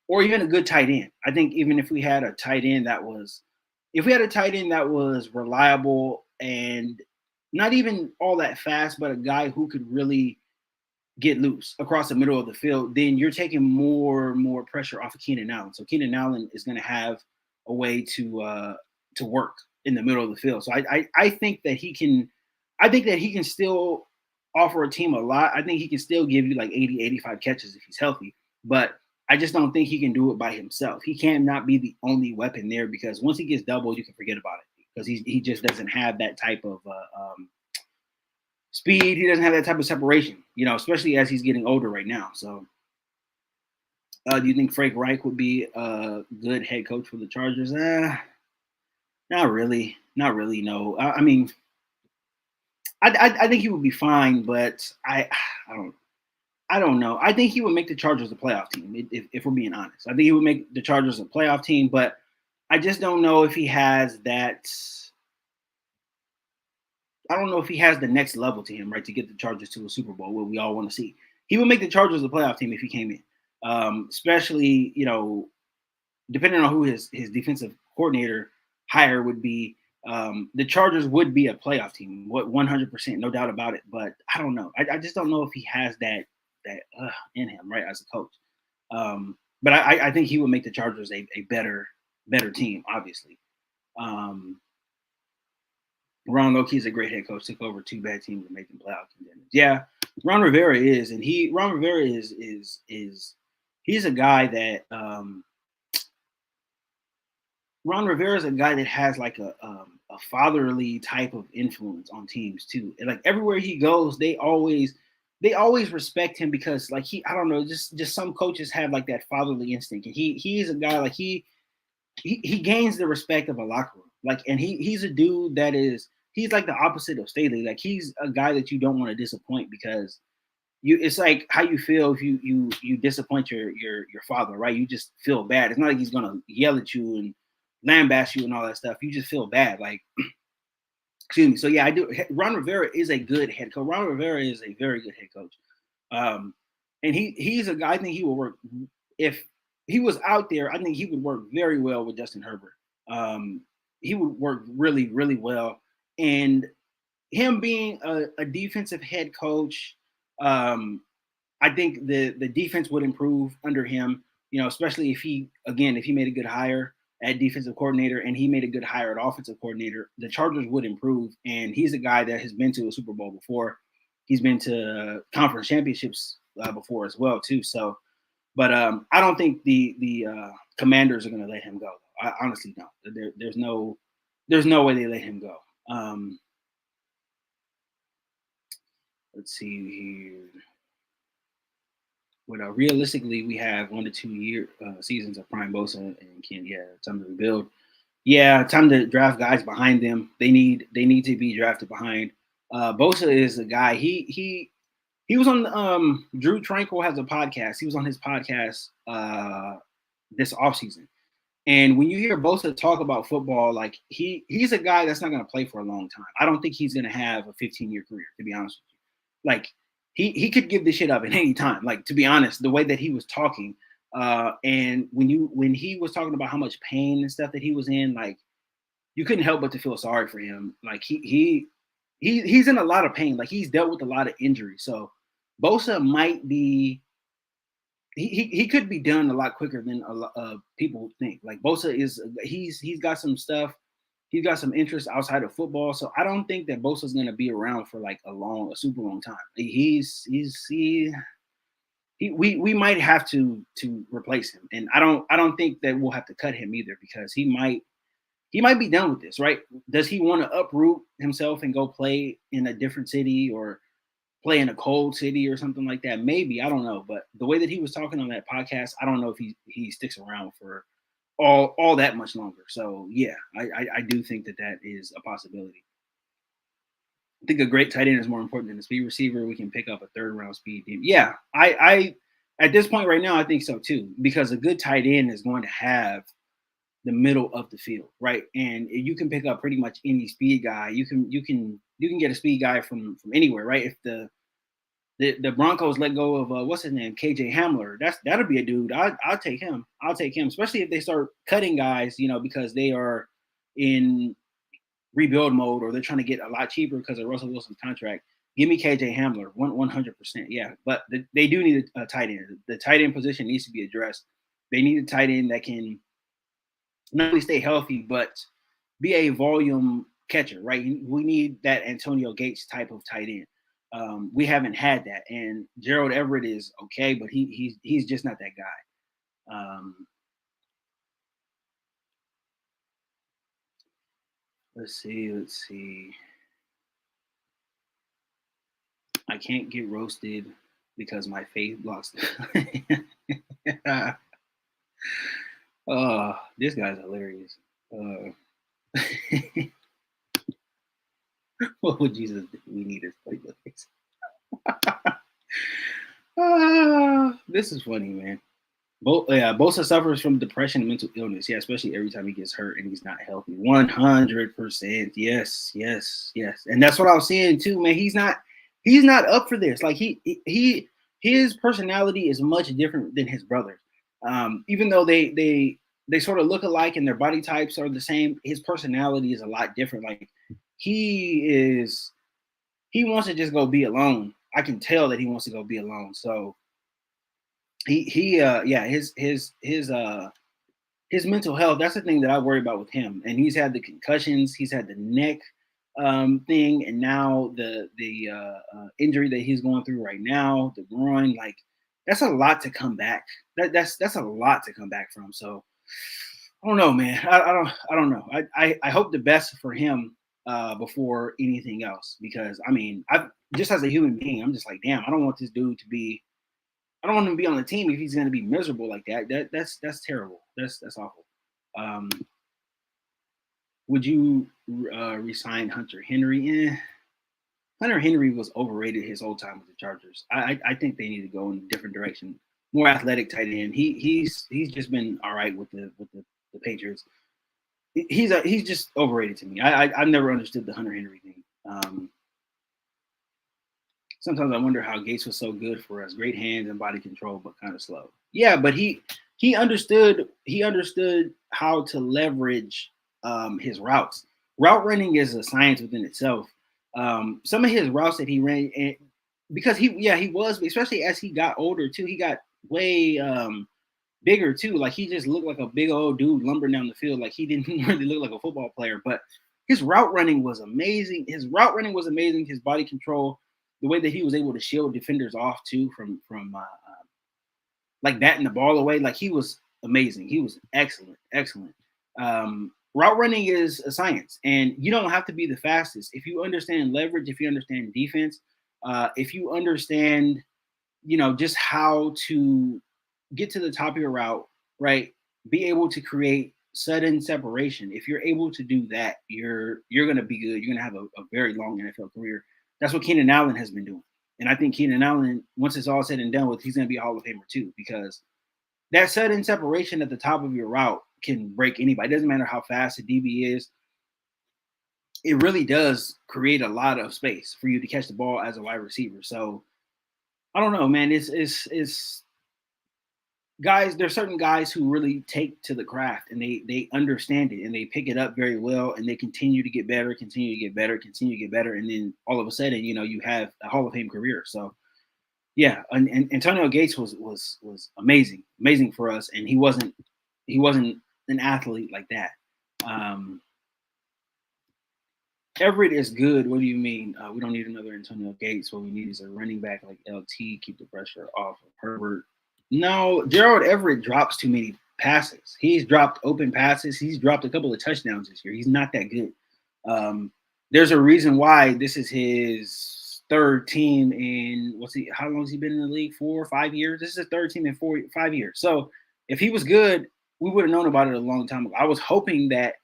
or even a good tight end. I think even if we had a tight end that was reliable and not even all that fast, but a guy who could really get loose across the middle of the field, then you're taking more pressure off of Keenan Allen. So Keenan Allen is going to have a way to work in the middle of the field. So I think that he can still offer a team a lot. I think he can still give you like 80, 85 catches if he's healthy. But I just don't think he can do it by himself. He can't not be the only weapon there, because once he gets doubled, you can forget about it, because he just doesn't have that type of speed. He doesn't have that type of separation, especially as he's getting older right now. So, do you think Frank Reich would be a good head coach for the Chargers? Not really. Not really. No. I mean, I think he would be fine, but I don't. I don't know. I think he would make the Chargers a playoff team, if we're being honest. I think he would make the Chargers a playoff team, but I just don't know if he has that. I don't know if he has the next level to him, right, to get the Chargers to a Super Bowl, what we all want to see. He would make the Chargers a playoff team if he came in, especially, depending on who his defensive coordinator hire would be. The Chargers would be a playoff team, 100%, no doubt about it. But I don't know. I just don't know if he has that in him, right, as a coach. But I think he would make the Chargers a better team, obviously. Ron Loki's a great head coach. Took over two bad teams and made them playoff contenders. Yeah, Ron Rivera is, and Ron Rivera is he's a guy that Ron Rivera is a guy that has like a fatherly type of influence on teams too. And like everywhere he goes, they always respect him, because like I don't know, just some coaches have like that fatherly instinct, and he's a guy like he gains the respect of a locker room. Like, and he's a dude that he's like the opposite of Staley. Like, he's a guy that you don't want to disappoint, because it's like how you feel if you disappoint your father, right? You just feel bad. It's not like he's gonna yell at you and lambast you and all that stuff. You just feel bad. Like, excuse me. So yeah, I do. Ron Rivera is a good head coach. Ron Rivera is a very good head coach. And he's a guy. I think he will work if he was out there. I think he would work very well with Justin Herbert. He would work really, really well. And him being a defensive head coach, I think the defense would improve under him. Especially if he made a good hire at defensive coordinator and he made a good hire at offensive coordinator, the Chargers would improve. And he's a guy that has been to a Super Bowl before. He's been to conference championships before as well too. So, but I don't think the Commanders are going to let him go. I honestly don't. There's no way they let him go. Let's see here. Realistically, we have 1 to 2 year seasons of Prime Bosa and Ken. Yeah, time to rebuild. Yeah, time to draft guys behind them. They need to be drafted behind. Bosa is a guy. He was on Drew Tranquil has a podcast. He was on his podcast this offseason. And when you hear Bosa talk about football, like he's a guy that's not going to play for a long time. I don't think he's going to have a 15-year career, to be honest with you. Like he could give this shit up at any time. Like, to be honest, the way that he was talking, and when he was talking about how much pain and stuff that he was in, like you couldn't help but to feel sorry for him. Like he's in a lot of pain. Like he's dealt with a lot of injuries. So Bosa might be. He could be done a lot quicker than a lot of people think. Like Bosa he's got some stuff. He's got some interest outside of football. So I don't think that Bosa's going to be around for like a super long time. We might have to replace him. And I don't think that we'll have to cut him either, because he might be done with this, right? Does he want to uproot himself and go play in a different city or play in a cold city or something like that? Maybe, I don't know. But the way that he was talking on that podcast, I don't know if he sticks around for all that much longer. So yeah, I do think that is a possibility. I think a great tight end is more important than a speed receiver. We can pick up a 3rd round speed team. Yeah, I at this point right now, I think so too, because a good tight end is going to have the middle of the field, right? And you can pick up pretty much any speed guy. You can get a speed guy from anywhere, right? If the Broncos let go of what's his name, KJ Hamler, that'll be a dude. I'll take him. I'll take him, especially if they start cutting guys, because they are in rebuild mode or they're trying to get a lot cheaper because of Russell Wilson's contract. Give me KJ Hamler, 100%. Yeah, but they do need a tight end. The tight end position needs to be addressed. They need a tight end that can not only stay healthy but be a volume catcher, right? We need that Antonio Gates type of tight end. We haven't had that, and Gerald Everett is okay, but he's just not that guy. Um, let's see. Let's see. I can't get roasted because my faith blocks. Oh, this guy's hilarious. Uh, what would Jesus do? We need his playbooks. This is funny, man. Bosa suffers from depression and mental illness. Yeah, especially every time he gets hurt and he's not healthy. 100%. Yes, yes, yes. And that's what I was saying too, man. He's not up for this. Like his personality is much different than his brothers. Even though they sort of look alike and their body types are the same, his personality is a lot different. Like he he wants to just go be alone. I can tell that he wants to go be alone. So yeah, his mental health, that's the thing that I worry about with him. And he's had the concussions, he's had the neck thing, and now the injury that he's going through right now, the groin. Like that's a lot to come back. That's a lot to come back from. So I don't know, man. I don't know. I hope the best for him before anything else, because I mean, I just as a human being, I'm just like, damn, I don't want this dude to be. I don't want him to be on the team if he's going to be miserable like that. That's terrible. That's awful. Um, would you resign Hunter Henry? Hunter Henry was overrated his whole time with the Chargers. I think they need to go in a different direction. More athletic tight end. He's just been all right with the Patriots. He's just overrated to me. I've never understood the Hunter Henry thing. Sometimes I wonder how Gates was so good for us. Great hands and body control, but kind of slow. Yeah, but he understood how to leverage his routes. Route running is a science within itself. Some of his routes that he ran, and because he was, especially as he got older too, he got way bigger too. Like he just looked like a big old dude lumbering down the field. Like he didn't really look like a football player, but his route running was amazing. His body control, the way that he was able to shield defenders off too from like batting the ball away. Like he was amazing. He was excellent. Route running is a science, and you don't have to be the fastest if you understand leverage, if you understand defense, if you understand, just how to get to the top of your route, right? Be able to create sudden separation. If you're able to do that, you're gonna be good. You're gonna have a very long NFL career. That's what Keenan Allen has been doing. And I think Keenan Allen, once it's all said and done with, he's gonna be a Hall of Famer too, because that sudden separation at the top of your route can break anybody. It doesn't matter how fast a DB is. It really does create a lot of space for you to catch the ball as a wide receiver. So I don't know, man. It's guys, there's certain guys who really take to the craft and they understand it and they pick it up very well and they continue to get better, and then all of a sudden, you have a Hall of Fame career. So yeah, and Antonio Gates was amazing for us, and he wasn't an athlete like that. Everett is good. What do you mean? We don't need another Antonio Gates. What we need is a running back like LT, keep the pressure off of Herbert. No, Gerald Everett drops too many passes. He's dropped open passes. He's dropped a couple of touchdowns this year. He's not that good. There's a reason why this is his third team in how long has he been in the league? 4 or 5 years? This is his third team in 5 years. So if he was good, we would have known about it a long time ago. I was hoping that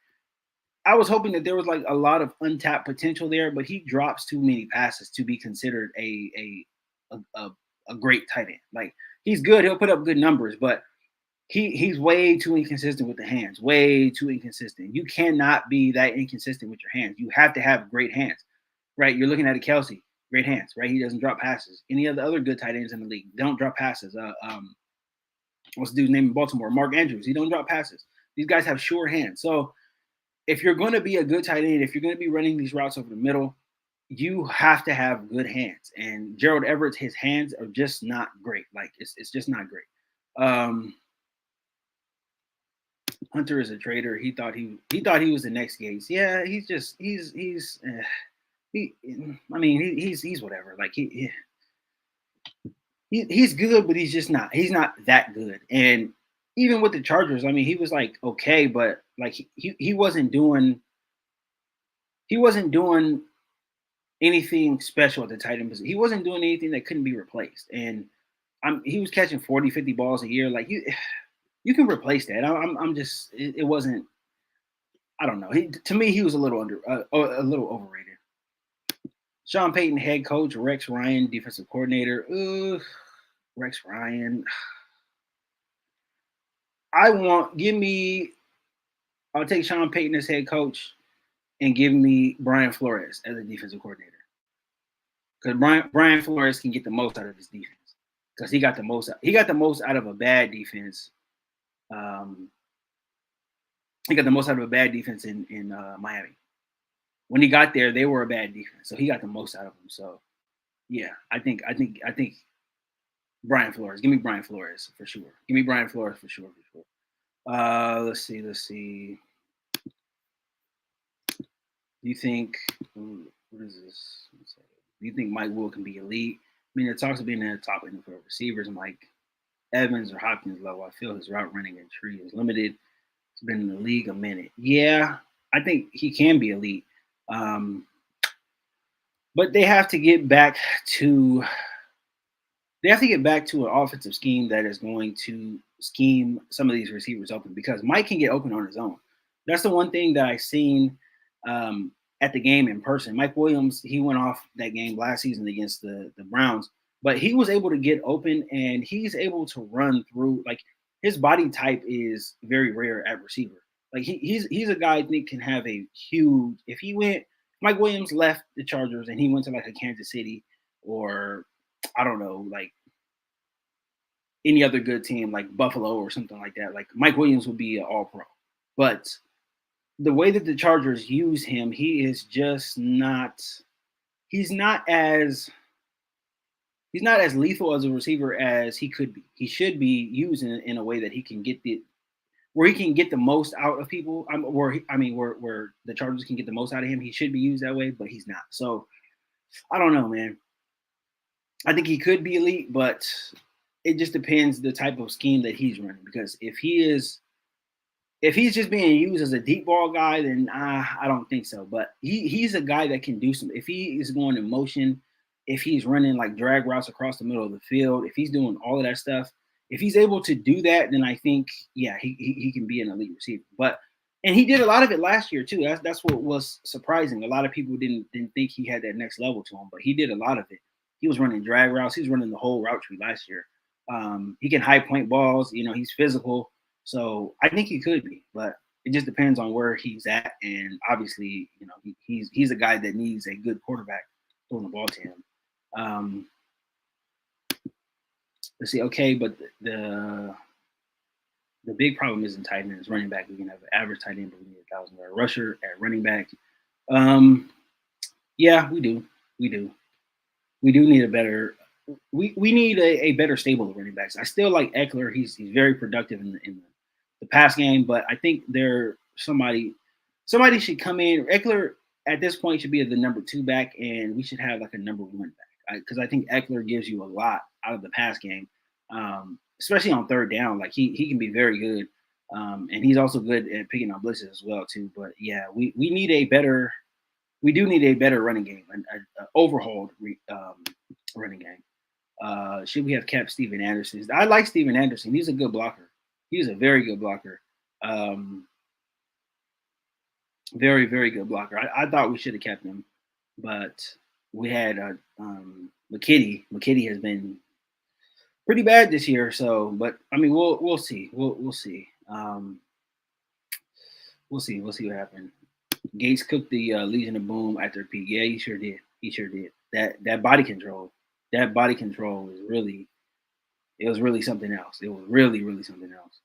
there was like a lot of untapped potential there, but he drops too many passes to be considered a great tight end. Like he's good, he'll put up good numbers, but he's way too inconsistent with the hands, way too inconsistent. You cannot be that inconsistent with your hands. You have to have great hands, right? You're looking at a Kelsey, great hands, right? He doesn't drop passes. Any of the other good tight ends in the league don't drop passes. What's the dude's name in Baltimore? Mark Andrews, he don't drop passes. These guys have sure hands. So if you're going to be a good tight end, if you're going to be running these routes over the middle, you have to have good hands. And Gerald Everett, his hands are just not great. Like it's just not great. Hunter is a traitor. He thought he was the next Gates. Yeah, he's whatever. Like he's good, but he's not that good. And even with the Chargers, I mean, he was like okay, but like he wasn't doing anything special at the tight end position. He wasn't doing anything that couldn't be replaced. And he was catching 40, 50 balls a year. Like you can replace that. I'm just it wasn't. I don't know. To me, he was a little a little overrated. Sean Payton, head coach, Rex Ryan, defensive coordinator. Rex Ryan. I'll take Sean Payton as head coach and give me Brian Flores as a defensive coordinator. Because Brian Flores can get the most out of his defense. Because he got the most out of a bad defense. He got the most out of a bad defense in Miami. When he got there, they were a bad defense, so he got the most out of them. So, yeah, I think Brian Flores. Give me Brian Flores for sure. Give me Brian Flores for sure. Let's see. Do you think what is this? Do you think Mike Will can be elite? I mean, it talks about being in the top NFL receivers, Mike Evans or Hopkins level. I feel his route running and tree is limited. He's been in the league a minute. Yeah, I think he can be elite. But they have to get back to an offensive scheme that is going to scheme some of these receivers open, because Mike can get open on his own. That's the one thing that I've seen at the game in person. Mike Williams, he went off that game last season against the Browns, but he was able to get open and he's able to run through. Like, his body type is very rare at receiver. Like he's a guy I think can have a huge. If Mike Williams left the Chargers and he went to like a Kansas City or I don't know, like any other good team like Buffalo or something like that, like Mike Williams would be an all pro. But the way that the Chargers use him, he is just not he's not as lethal as a receiver as he could be. He should be used in a way that he can get where he can get the most out of people. Where the Chargers can get the most out of him. He should be used that way, but he's not. So I don't know, man. I think he could be elite, but it just depends the type of scheme that he's running. Because if he's just being used as a deep ball guy, then I don't think so. But he's a guy that can do some. If he is going in motion, if he's running like drag routes across the middle of the field, if he's doing all of that stuff, if he's able to do that, then I think, yeah, he can be an elite receiver. And he did a lot of it last year too. That's what was surprising. A lot of people didn't think he had that next level to him, but he did a lot of it. He was running drag routes. He was running the whole route tree last year. He can high point balls. He's physical. So I think he could be, but it just depends on where he's at. And obviously, he's a guy that needs a good quarterback throwing the ball to him. Let's see. Okay, but the big problem isn't tight end. It's running back. We can have an average tight end, but we need a 1,000-yard rusher at running back. Yeah, we do. We do need a better. We need a better stable of running backs. I still like Eckler. He's very productive in the pass game, but I think somebody should come in. Eckler at this point should be the number 2 back, and we should have like a number 1 back, because I think Eckler gives you a lot out of the pass game, especially on third down. Like he can be very good, and he's also good at picking up blitzes as well too. But yeah, we need a better. We do need a better running game, an overhauled running game. Should we have kept Steven Anderson? I like Steven Anderson. He's a good blocker. He's a very good blocker. Very, very good blocker. I thought we should have kept him, but we had McKitty. McKitty has been pretty bad this year. So, but I mean, we'll see. We'll see. We'll see what happens. Gates cooked the Legion of Boom after peak. Yeah, he sure did. That body control. That body control was really. It was really something else. It was really, really something else.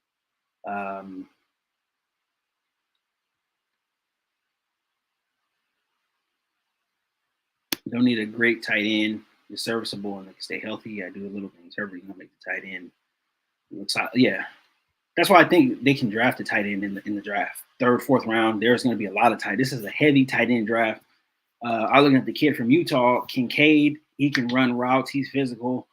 Don't need a great tight end. You're serviceable and they can stay healthy. I do a little things. Herbert, make the tight end. Yeah, that's why I think they can draft a tight end in the draft. 3rd, 4th round. There's going to be a lot of tight. This is a heavy tight end draft. I look at the kid from Utah, Kincaid. He can run routes. He's physical.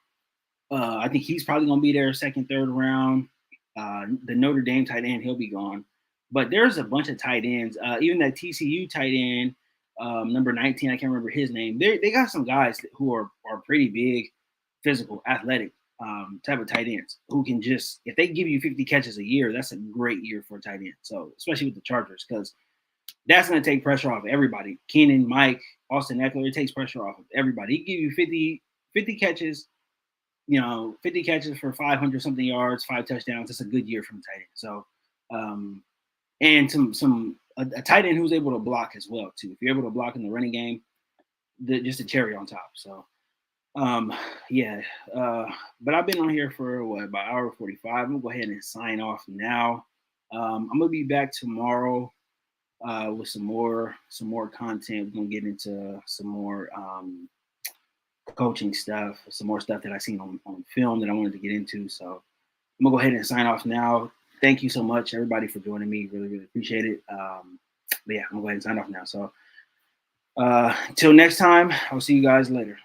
I think he's probably going to be there 2nd, 3rd round. The Notre Dame tight end, he'll be gone. But there's a bunch of tight ends. Even that TCU tight end, number 19, I can't remember his name. They got some guys who are pretty big, physical, athletic type of tight ends who can just, if they give you 50 catches a year, that's a great year for a tight end. So especially with the Chargers, because that's going to take pressure off everybody. Keenan, Mike, Austin Eckler, it takes pressure off of everybody. He give you 50 catches, 50 catches for 500 something yards, 5 touchdowns. That's a good year from tight end. So, and a tight end who's able to block as well too. If you're able to block in the running game, just a cherry on top. So, yeah. But I've been on here for about hour 45. I'm gonna go ahead and sign off now. I'm gonna be back tomorrow with some more content. We're gonna get into some more coaching stuff, some more stuff that I seen on film that I wanted to get into. So I'm gonna go ahead and sign off now. Thank you so much, everybody, for joining me. Really, really appreciate it. But yeah, I'm gonna go ahead and sign off now. So until next time, I'll see you guys later.